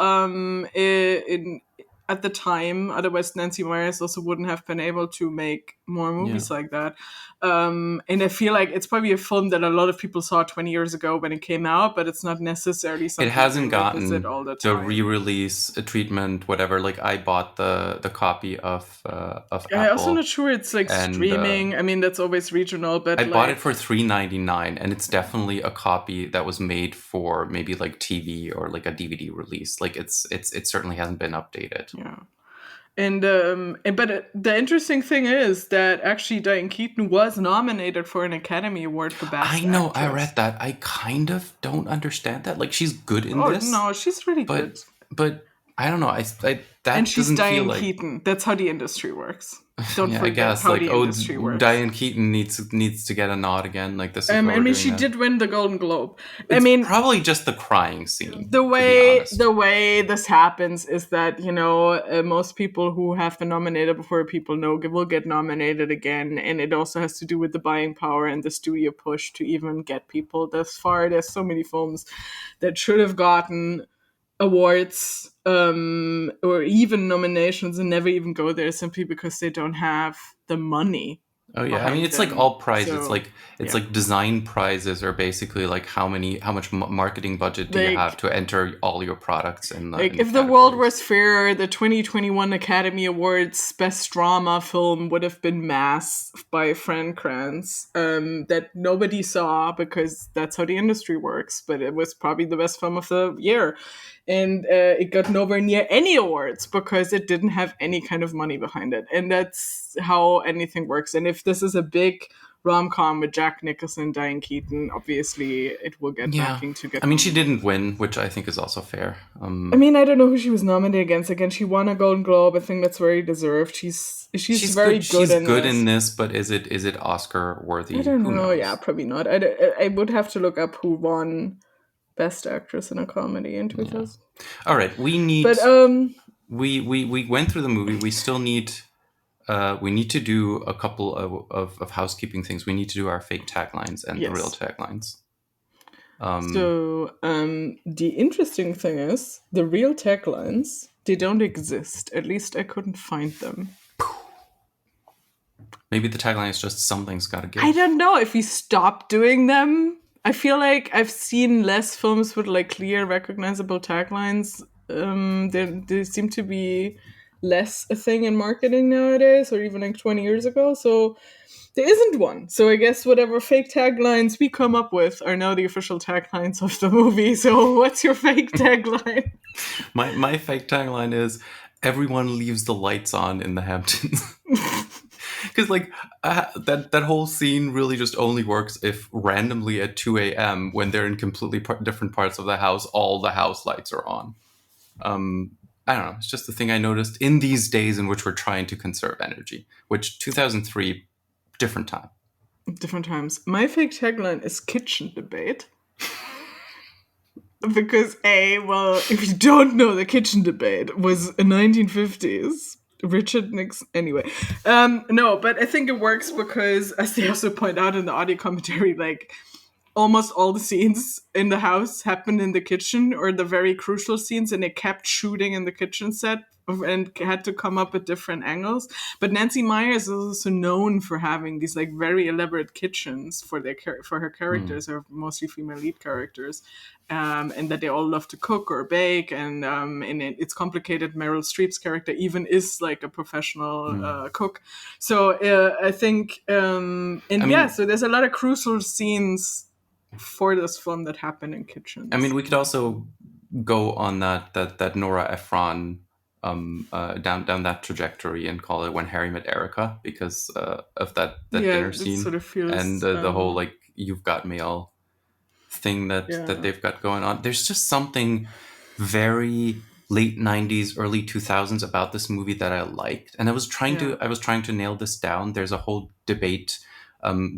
Speaker 2: in at the time. Otherwise, Nancy Meyers also wouldn't have been able to make more
Speaker 1: Yeah.
Speaker 2: movies like that. And I feel like it's probably a film that a lot of people saw 20 years ago when it came out, but it's not necessarily
Speaker 1: It
Speaker 2: something
Speaker 1: hasn't
Speaker 2: they revisit
Speaker 1: gotten
Speaker 2: all the
Speaker 1: the
Speaker 2: time.
Speaker 1: re-release, a treatment, whatever. Like I bought the copy of
Speaker 2: I'm also not
Speaker 1: Apple,
Speaker 2: sure it's like
Speaker 1: and
Speaker 2: streaming. I mean, that's always regional,
Speaker 1: I
Speaker 2: but
Speaker 1: bought it
Speaker 2: like,
Speaker 1: for $3.99, and it's definitely a copy that was made for maybe like TV or like a DVD release. Like it certainly hasn't been updated.
Speaker 2: yeah. But the interesting thing is that actually Diane Keaton was nominated for an Academy Award for
Speaker 1: I
Speaker 2: Best
Speaker 1: know, I
Speaker 2: Actress.
Speaker 1: read that. I kind of don't understand that. Like she's good in
Speaker 2: Oh
Speaker 1: this,
Speaker 2: no, she's really
Speaker 1: but
Speaker 2: good.
Speaker 1: but I don't know. I
Speaker 2: And
Speaker 1: that
Speaker 2: she's
Speaker 1: doesn't feel
Speaker 2: Diane
Speaker 1: like.
Speaker 2: Keaton. That's how the industry works. Don't
Speaker 1: Yeah, I
Speaker 2: forget
Speaker 1: guess
Speaker 2: how
Speaker 1: like,
Speaker 2: the
Speaker 1: oh,
Speaker 2: industry works.
Speaker 1: Diane Keaton needs to get a nod again. Like this is what
Speaker 2: I
Speaker 1: we're
Speaker 2: mean,
Speaker 1: doing
Speaker 2: she
Speaker 1: now.
Speaker 2: did win the Golden Globe. I
Speaker 1: It's
Speaker 2: mean,
Speaker 1: probably just the crying scene,
Speaker 2: the
Speaker 1: to be
Speaker 2: way
Speaker 1: honest.
Speaker 2: the way this happens is that most people who have been nominated before people know will get nominated again, and it also has to do with the buying power and the studio push to even get people this far. There's so many films that should have gotten awards or even nominations and never even go there simply because they don't have the money
Speaker 1: Oh yeah, I mean
Speaker 2: behind
Speaker 1: it's like
Speaker 2: them.
Speaker 1: all prizes.
Speaker 2: So
Speaker 1: It's
Speaker 2: yeah,
Speaker 1: like design prizes are basically like how much marketing budget do you have
Speaker 2: like
Speaker 1: to enter all your products in
Speaker 2: like
Speaker 1: the
Speaker 2: if the world
Speaker 1: categories.
Speaker 2: was fair, the 2021 Academy Awards Best Drama Film would have been Mass by Fran Kranz, that nobody saw because that's how the industry works. But it was probably the best film of the year, and it got nowhere near any awards because it didn't have any kind of money behind it, and that's how anything works. And if this is a big rom-com with Jack Nicholson, Diane Keaton, obviously it will get
Speaker 1: Yeah,
Speaker 2: backing to
Speaker 1: I
Speaker 2: get
Speaker 1: mean she
Speaker 2: nominated.
Speaker 1: didn't win, which I think is also fair.
Speaker 2: I mean, I don't know who she was nominated against. Again, she won a Golden Globe. I think that's very deserved. She's
Speaker 1: She's
Speaker 2: very
Speaker 1: good.
Speaker 2: good
Speaker 1: She's
Speaker 2: in
Speaker 1: good in
Speaker 2: this.
Speaker 1: this, but is it Oscar
Speaker 2: I
Speaker 1: worthy?
Speaker 2: don't
Speaker 1: Who
Speaker 2: know. Yeah,
Speaker 1: knows?
Speaker 2: probably not. I would have to look up who won Best Actress in a Comedy in
Speaker 1: Yeah.
Speaker 2: 2000.
Speaker 1: All right,
Speaker 2: But
Speaker 1: we went through the movie. We need to do a couple of housekeeping things. We need to do our fake taglines and the real
Speaker 2: yes.
Speaker 1: taglines.
Speaker 2: So the interesting thing is the real taglines. They don't exist. At least I couldn't find them.
Speaker 1: Maybe the tagline is just something's got to
Speaker 2: I
Speaker 1: give.
Speaker 2: don't know if we stop doing them. I feel like I've seen less films with like clear, recognizable taglines. They seem to be less a thing in marketing nowadays, or even like 20 years ago. So there isn't one. So I guess whatever fake taglines we come up with are now the official taglines of the movie. So what's your fake tagline?
Speaker 1: My fake tagline is everyone leaves the lights on in the Hamptons. Because like that whole scene really just only works if randomly at 2 a.m. when they're in completely different parts of the house, all the house lights are on. I don't know. It's just the thing I noticed in these days in which we're trying to conserve energy. Which 2003, different time.
Speaker 2: Different times. My fake tagline is kitchen debate. Because well, if you don't know, the kitchen debate was a 1950s Richard Nixon. Anyway, no, but I think it works because, as they also point out in the audio commentary, like almost all the scenes in the house happened in the kitchen or the very crucial scenes, and they kept shooting in the kitchen set and had to come up with different angles. But Nancy Meyers is also known for having these like very elaborate kitchens for for her
Speaker 1: Hmm.
Speaker 2: characters, or mostly female lead characters, and that they all love to cook or bake. And it's complicated. Meryl Streep's character even is like a professional
Speaker 1: Hmm.
Speaker 2: cook. So I think,
Speaker 1: I
Speaker 2: and yeah,
Speaker 1: mean,
Speaker 2: so there's a lot of crucial scenes for this film that happen in kitchens.
Speaker 1: we could also go on that Nora Ephron down that trajectory and call it When Harry Met Erica because of that
Speaker 2: Yeah,
Speaker 1: dinner
Speaker 2: it
Speaker 1: scene
Speaker 2: sort of
Speaker 1: and
Speaker 2: feels,
Speaker 1: the whole like you've got mail thing that
Speaker 2: yeah,
Speaker 1: they've got going on. There's just something very late 90s early 2000s about this movie that I liked, and
Speaker 2: yeah,
Speaker 1: I was trying to nail this down. There's a whole debate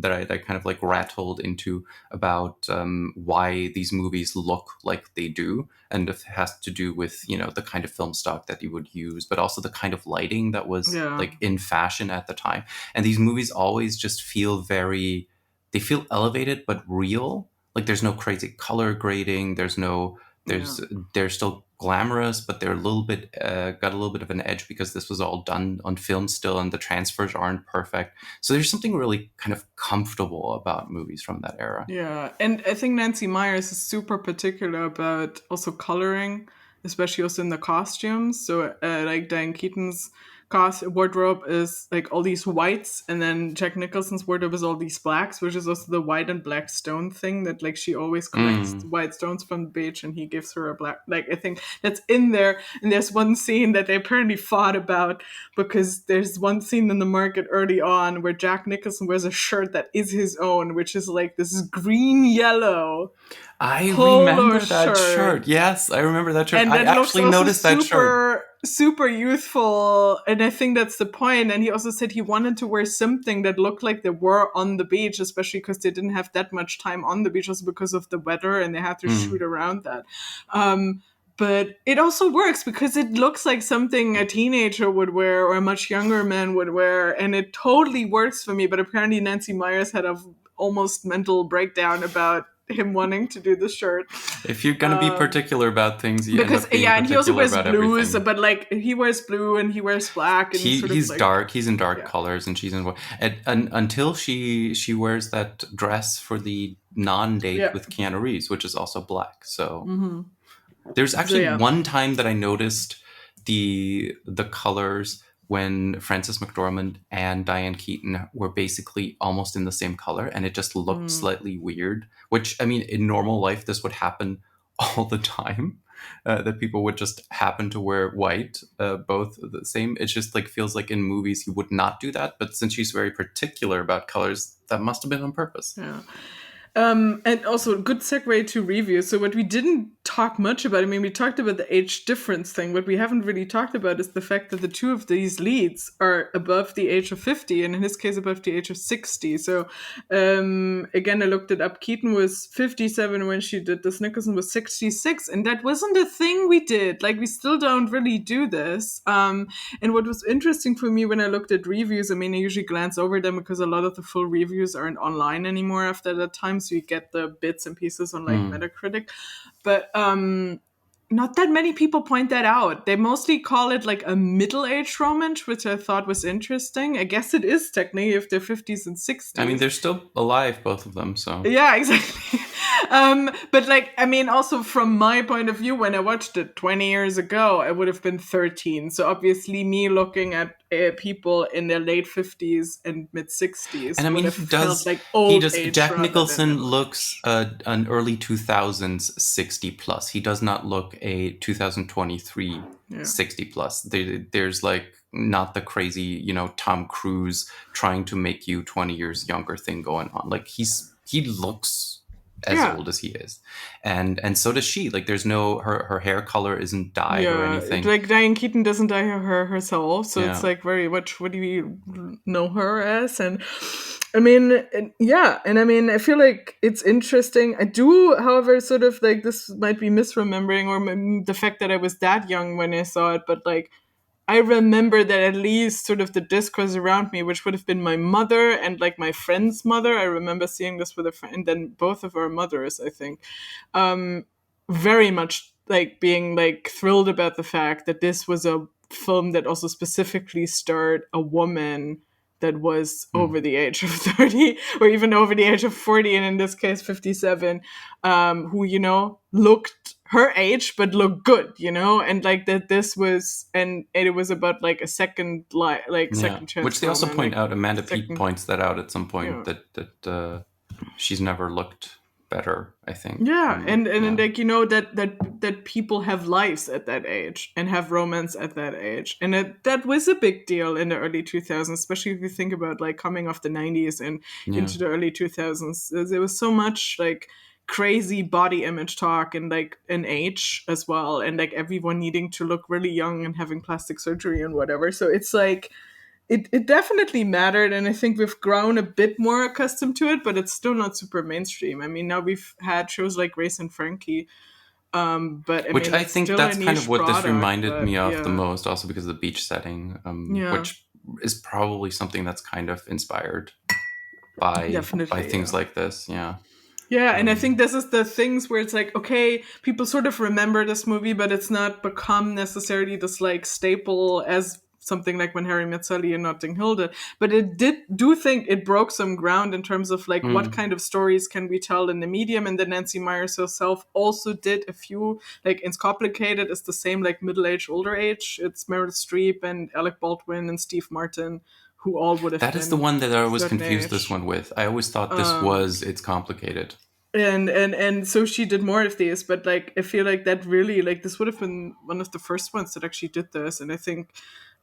Speaker 1: that I kind of like rattled into about why these movies look like they do, and it has to do with the kind of film stock that you would use, but also the kind of lighting that was
Speaker 2: yeah,
Speaker 1: like in fashion at the time. And these movies always just feel they feel elevated but real. Like there's no crazy color grading, there's no
Speaker 2: Yeah.
Speaker 1: They're still glamorous, but they're a little bit got a little bit of an edge because this was all done on film still, and the transfers aren't perfect. So there's something really kind of comfortable about movies from that era.
Speaker 2: Yeah, and I think Nancy Meyers is super particular about also coloring, especially also in the costumes. So, like Diane Keaton's wardrobe is like all these whites, and then Jack Nicholson's wardrobe is all these blacks, which is also the white and black stone thing that like she always collects white stones from the beach, and he gives her a black. Like I think that's in there. And there's one scene that they apparently fought about because there's one scene in the market early on where Jack Nicholson wears a shirt that is his own, which is like this green yellow
Speaker 1: I
Speaker 2: polo
Speaker 1: remember that
Speaker 2: shirt.
Speaker 1: shirt. Yes, I remember that shirt.
Speaker 2: And
Speaker 1: I
Speaker 2: that looks
Speaker 1: actually
Speaker 2: also
Speaker 1: noticed that shirt.
Speaker 2: super youthful. And I think that's the point. And he also said he wanted to wear something that looked like they were on the beach, especially because they didn't have that much time on the beach, also because of the weather, and they had to shoot around that. But it also works because it looks like something a teenager would wear or a much younger man would wear. And it totally works for me. But apparently Nancy Meyers had a almost mental breakdown about him wanting to do the shirt.
Speaker 1: If you're gonna be particular about things, you end
Speaker 2: Because
Speaker 1: up being
Speaker 2: and he also
Speaker 1: particular
Speaker 2: wears
Speaker 1: about
Speaker 2: blues,
Speaker 1: everything.
Speaker 2: but like he wears blue and he wears black, and
Speaker 1: He's
Speaker 2: like,
Speaker 1: dark. He's in dark colors, and she's in white. And until she wears that dress for the non-date with Keanu Reeves, which is also black. So there's actually one time that I noticed the colors when Frances McDormand and Diane Keaton were basically almost in the same color, and it just looked slightly weird. Which, I mean, in normal life, this would happen all the time. That people would just happen to wear white, both the same. It just like feels like in movies you would not do that, but since she's very particular about colors, that must have been on purpose.
Speaker 2: Yeah. And also a good segue to reviews. So what we didn't talk much about, I mean, we talked about the age difference thing. What we haven't really talked about is the fact that the two of these leads are above the age of 50, and in his case above the age of 60. So again, I looked it up. Keaton was 57 when she did this. Nicholson was 66, and that wasn't a thing we did. Like, we still don't really do this. And what was interesting for me when I looked at reviews, I mean, I usually glance over them because a lot of the full reviews aren't online anymore after that time. So you get the bits and pieces on like Metacritic, but not that many people point that out. They mostly call it like a middle-aged romance, which I thought was interesting. I guess it is technically if they're 50s and 60s.
Speaker 1: I mean, they're still alive, both of them, so.
Speaker 2: Yeah, exactly. But like, I mean, also from my point of view, when I watched it 20 years ago, I would have been 13. So obviously me looking at people in their late 50s and mid 60s.
Speaker 1: And I mean,
Speaker 2: he does, like old age
Speaker 1: Jack Nicholson looks an early 2000s 60 plus. He does not look a 2023 60 plus. There's like not the crazy, you know, Tom Cruise trying to make you 20 years younger thing going on. Like he looks as old as he is, and so does she. Like there's no her hair color isn't dyed or anything.
Speaker 2: Like Diane Keaton doesn't dye her herself, so it's like very much what do you know her as. And I mean, and I mean, I feel like it's interesting. I do, however, sort of like this might be misremembering or the fact that I was that young when I saw it, but like I remember that at least sort of the discourse around me, which would have been my mother and like my friend's mother. I remember seeing this with a friend, and then both of our mothers, I think, very much like being like thrilled about the fact that this was a film that also specifically starred a woman that was over the age of 30 or even over the age of 40, and in this case 57, who, you know, looked her age but looked good, you know, and like that this was, and it was about like a second second chance,
Speaker 1: which they also point out. Amanda
Speaker 2: Peet
Speaker 1: points that out at some point, that she's never looked better, I think.
Speaker 2: And like, you know, that people have lives at that age and have romance at that age, and that was a big deal in the early 2000s, especially if you think about like coming off the 90s and into the early 2000s. There was so much like crazy body image talk and like an age as well, and like everyone needing to look really young and having plastic surgery and whatever. So it's like it definitely mattered, and I think we've grown a bit more accustomed to it, but it's still not super mainstream. I mean, now we've had shows like Grace and Frankie, but
Speaker 1: I think that's kind of what this reminded me of the most, also because of the beach setting, which is probably something that's kind of inspired by things like this.
Speaker 2: Yeah, and I think this is the things where it's like, okay, people sort of remember this movie, but it's not become necessarily this like staple as something like When Harry Met Sally and Notting Hill did. But it do think it broke some ground in terms of like what kind of stories can we tell in the medium. And then Nancy Meyers herself also did a few, like It's Complicated is the same like middle age, older age. It's Meryl Streep and Alec Baldwin and Steve Martin, who all would have
Speaker 1: That is the
Speaker 2: been
Speaker 1: one that I
Speaker 2: a
Speaker 1: always
Speaker 2: certain
Speaker 1: confused this
Speaker 2: age.
Speaker 1: one with. I always thought this was It's Complicated.
Speaker 2: And so she did more of these, but like I feel like that really like this would have been one of the first ones that actually did this. And I think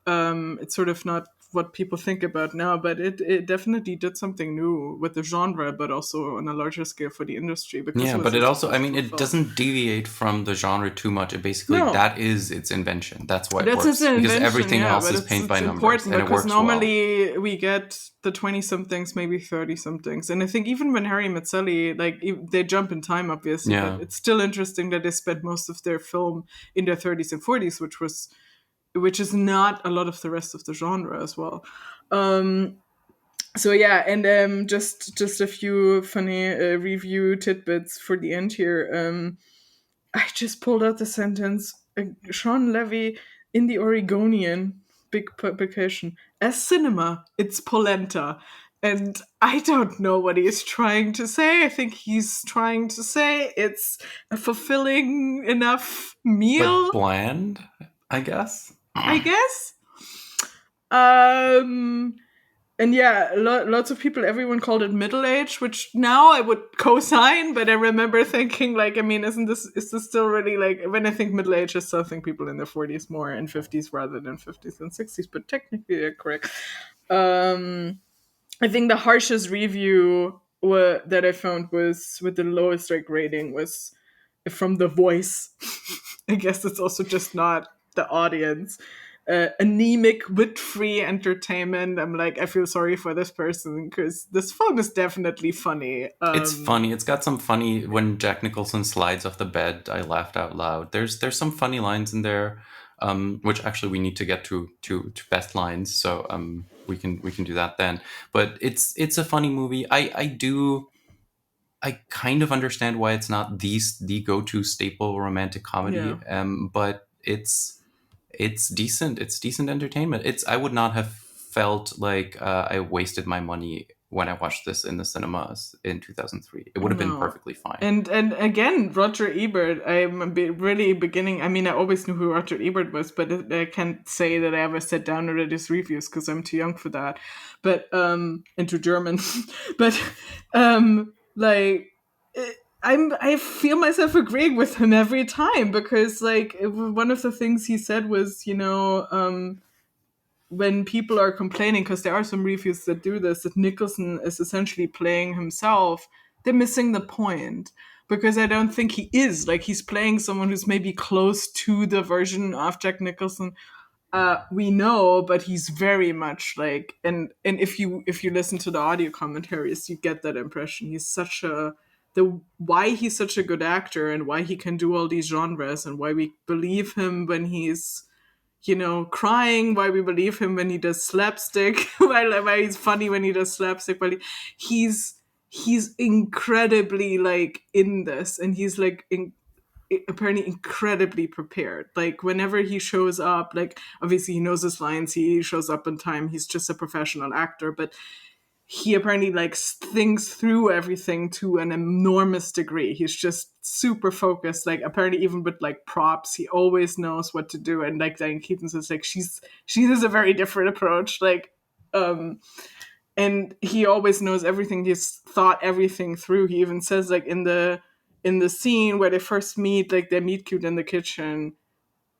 Speaker 2: it's sort of not what people think about now, but it definitely did something new with the genre, but also on a larger scale for the industry, because it
Speaker 1: Yeah,
Speaker 2: was
Speaker 1: but
Speaker 2: a
Speaker 1: it also, I mean,
Speaker 2: successful
Speaker 1: it
Speaker 2: film.
Speaker 1: doesn't deviate from the genre too much. It basically,
Speaker 2: No,
Speaker 1: that is its invention. That's why it
Speaker 2: that's his
Speaker 1: works. Because
Speaker 2: invention,
Speaker 1: everything
Speaker 2: yeah,
Speaker 1: else
Speaker 2: but
Speaker 1: is paint by
Speaker 2: it's
Speaker 1: numbers,
Speaker 2: important
Speaker 1: and it
Speaker 2: because
Speaker 1: works well.
Speaker 2: normally we get the 20 somethings, maybe 30 somethings. And I think even when Harry Met Sally, like they jump in time, obviously, but
Speaker 1: Yeah.
Speaker 2: it's still interesting that they spent most of their film in their 30s and 40s, which is not a lot of the rest of the genre as well. So yeah, and just a few funny review tidbits for the end here. I just pulled out the sentence. Sean Levy in the Oregonian, big publication, as cinema, it's polenta. And I don't know what he's trying to say. I think he's trying to say it's a fulfilling enough
Speaker 1: But
Speaker 2: meal,
Speaker 1: bland, I guess.
Speaker 2: I guess. Um, and yeah, lots of people, everyone called it middle age, which now I would co-sign. But I remember thinking, like, I mean, is this still really like, when I think middle age, I still think people in their 40s more and 50s rather than 50s and 60s. But technically, they're correct. I think the harshest review that I found was with the lowest like rating was from The Voice. I guess it's also just not the audience. Anemic, wit-free entertainment. I'm like, I feel sorry for this person because this film is definitely funny.
Speaker 1: It's funny. It's got some funny, when Jack Nicholson slides off the bed, I laughed out loud. There's some funny lines in there, which actually we need to get to best lines, so we can do that then. But it's a funny movie. I kind of understand why it's not the go-to staple romantic comedy,
Speaker 2: Yeah.
Speaker 1: but it's decent. It's decent entertainment. I would not have felt like I wasted my money when I watched this in the cinemas in 2003. It would have been
Speaker 2: No.
Speaker 1: perfectly fine.
Speaker 2: And again, Roger Ebert. I'm really beginning. I mean, I always knew who Roger Ebert was, but I can't say that I ever sat down and read his reviews because I'm too young for that. But into German. But like, I feel myself agreeing with him every time because like one of the things he said was, when people are complaining, because there are some reviews that do this, that Nicholson is essentially playing himself, they're missing the point. Because I don't think he is. Like, he's playing someone who's maybe close to the version of Jack Nicholson we know, but he's very much like, and if you listen to the audio commentaries, you get that impression. He's such a the why he's such a good actor and why he can do all these genres and why we believe him when he's crying, why we believe him when he does slapstick, why he's funny when he does slapstick, but he's incredibly like in this, and he's like apparently incredibly prepared. Like whenever he shows up, like obviously he knows his lines, he shows up in time, he's just a professional actor, but he apparently like thinks through everything to an enormous degree. He's just super focused. Like apparently even with like props, he always knows what to do. And like Diane Keaton says, like she has a very different approach. Like and he always knows everything. He's thought everything through. He even says like in the scene where they first meet, like they meet cute in the kitchen.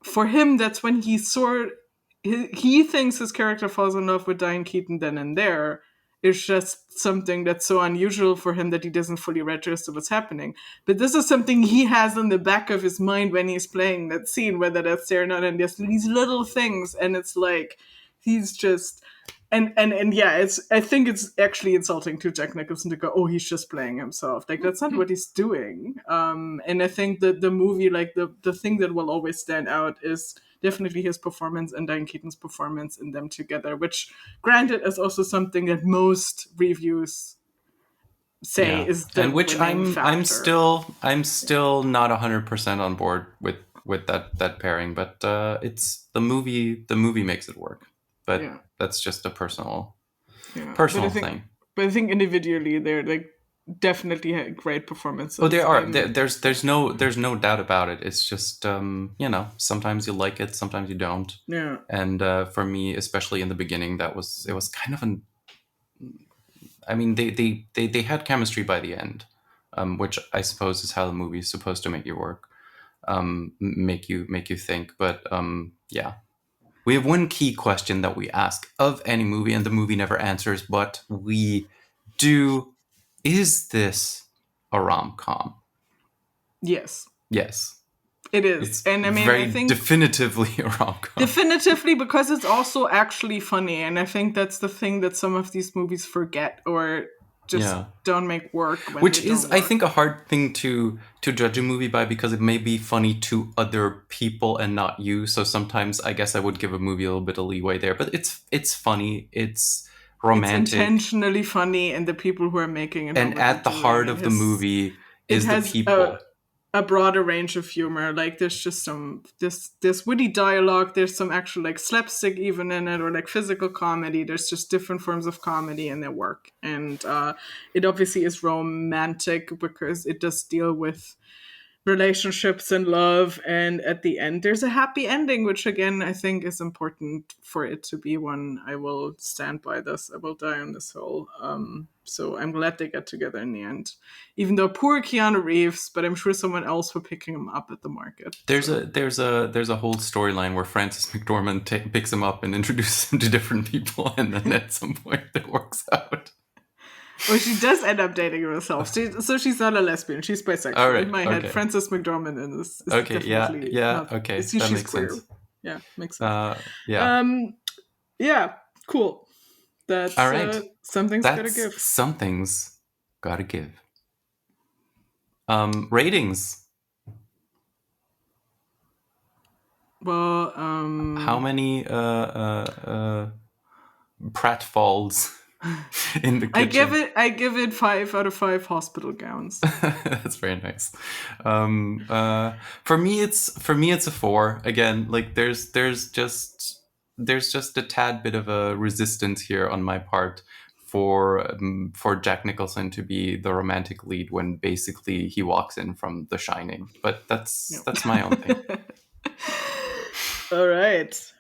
Speaker 2: For him, that's when he thinks his character falls in love with Diane Keaton then and there. It's just something that's so unusual for him that he doesn't fully register what's happening. But this is something he has in the back of his mind when he's playing that scene, whether that's there or not. And there's these little things, and it's like he's just and yeah, I think it's actually insulting to Jack Nicholson to go, oh, he's just playing himself. Like that's not what he's doing. And I think that the movie, like the thing that will always stand out is definitely his performance and Diane Keaton's performance in them together, which granted is also something that most reviews say is the
Speaker 1: and which
Speaker 2: winning factor.
Speaker 1: I'm still not 100% on board with that pairing, but it's the movie makes it work. But
Speaker 2: Yeah.
Speaker 1: that's just a personal
Speaker 2: But
Speaker 1: thing.
Speaker 2: I think individually they're like definitely had great performances.
Speaker 1: Oh, there are. There's no doubt about it. It's just sometimes you like it, sometimes you don't.
Speaker 2: Yeah.
Speaker 1: And for me, especially in the beginning, it was kind of an. I mean, they had chemistry by the end, which I suppose is how the movie is supposed to make you work, make you think. But yeah, we have one key question that we ask of any movie, and the movie never answers, but we do. Is this a rom-com?
Speaker 2: Yes.
Speaker 1: Yes.
Speaker 2: It is.
Speaker 1: It's
Speaker 2: And I mean,
Speaker 1: very
Speaker 2: I think
Speaker 1: definitively a rom-com.
Speaker 2: definitively, because it's also actually funny. And I think that's the thing that some of these movies forget or just don't make work.
Speaker 1: Which is, I think, a hard thing to judge a movie by, because it may be funny to other people and not you. So sometimes I guess I would give a movie a little bit of leeway there. But it's funny. It's romantic.
Speaker 2: It's intentionally funny, and the people who are making it.
Speaker 1: And at the heart of the movie is the people.
Speaker 2: A broader range of humor. Like there's just some this witty dialogue. There's some actual like slapstick even in it, or like physical comedy. There's just different forms of comedy in their work, and it obviously is romantic because it does deal with relationships and love, and at the end there's a happy ending, which again I think is important for it to be one. I will stand by this. I will die on this hill. So I'm glad they get together in the end, even though poor Keanu Reeves, but I'm sure someone else will picking him up at the market.
Speaker 1: There's a whole storyline where Frances McDormand picks him up and introduces him to different people, and then at some point it works out.
Speaker 2: Well, she does end up dating herself. So she's not a lesbian. She's bisexual.
Speaker 1: All right,
Speaker 2: in my head, Frances McDormand is
Speaker 1: okay,
Speaker 2: definitely
Speaker 1: yeah, okay,
Speaker 2: she's
Speaker 1: that makes
Speaker 2: queer.
Speaker 1: sense.
Speaker 2: Yeah, makes sense.
Speaker 1: Yeah,
Speaker 2: cool. That's
Speaker 1: all right.
Speaker 2: Something's gotta give.
Speaker 1: Something's gotta give. Ratings.
Speaker 2: Well,
Speaker 1: how many pratfalls in the kitchen?
Speaker 2: I give it 5 out of 5 hospital gowns.
Speaker 1: That's very nice. For me it's a 4. Again, like there's just a tad bit of a resistance here on my part for Jack Nicholson to be the romantic lead when basically he walks in from The Shining. But that's my own thing.
Speaker 2: All right.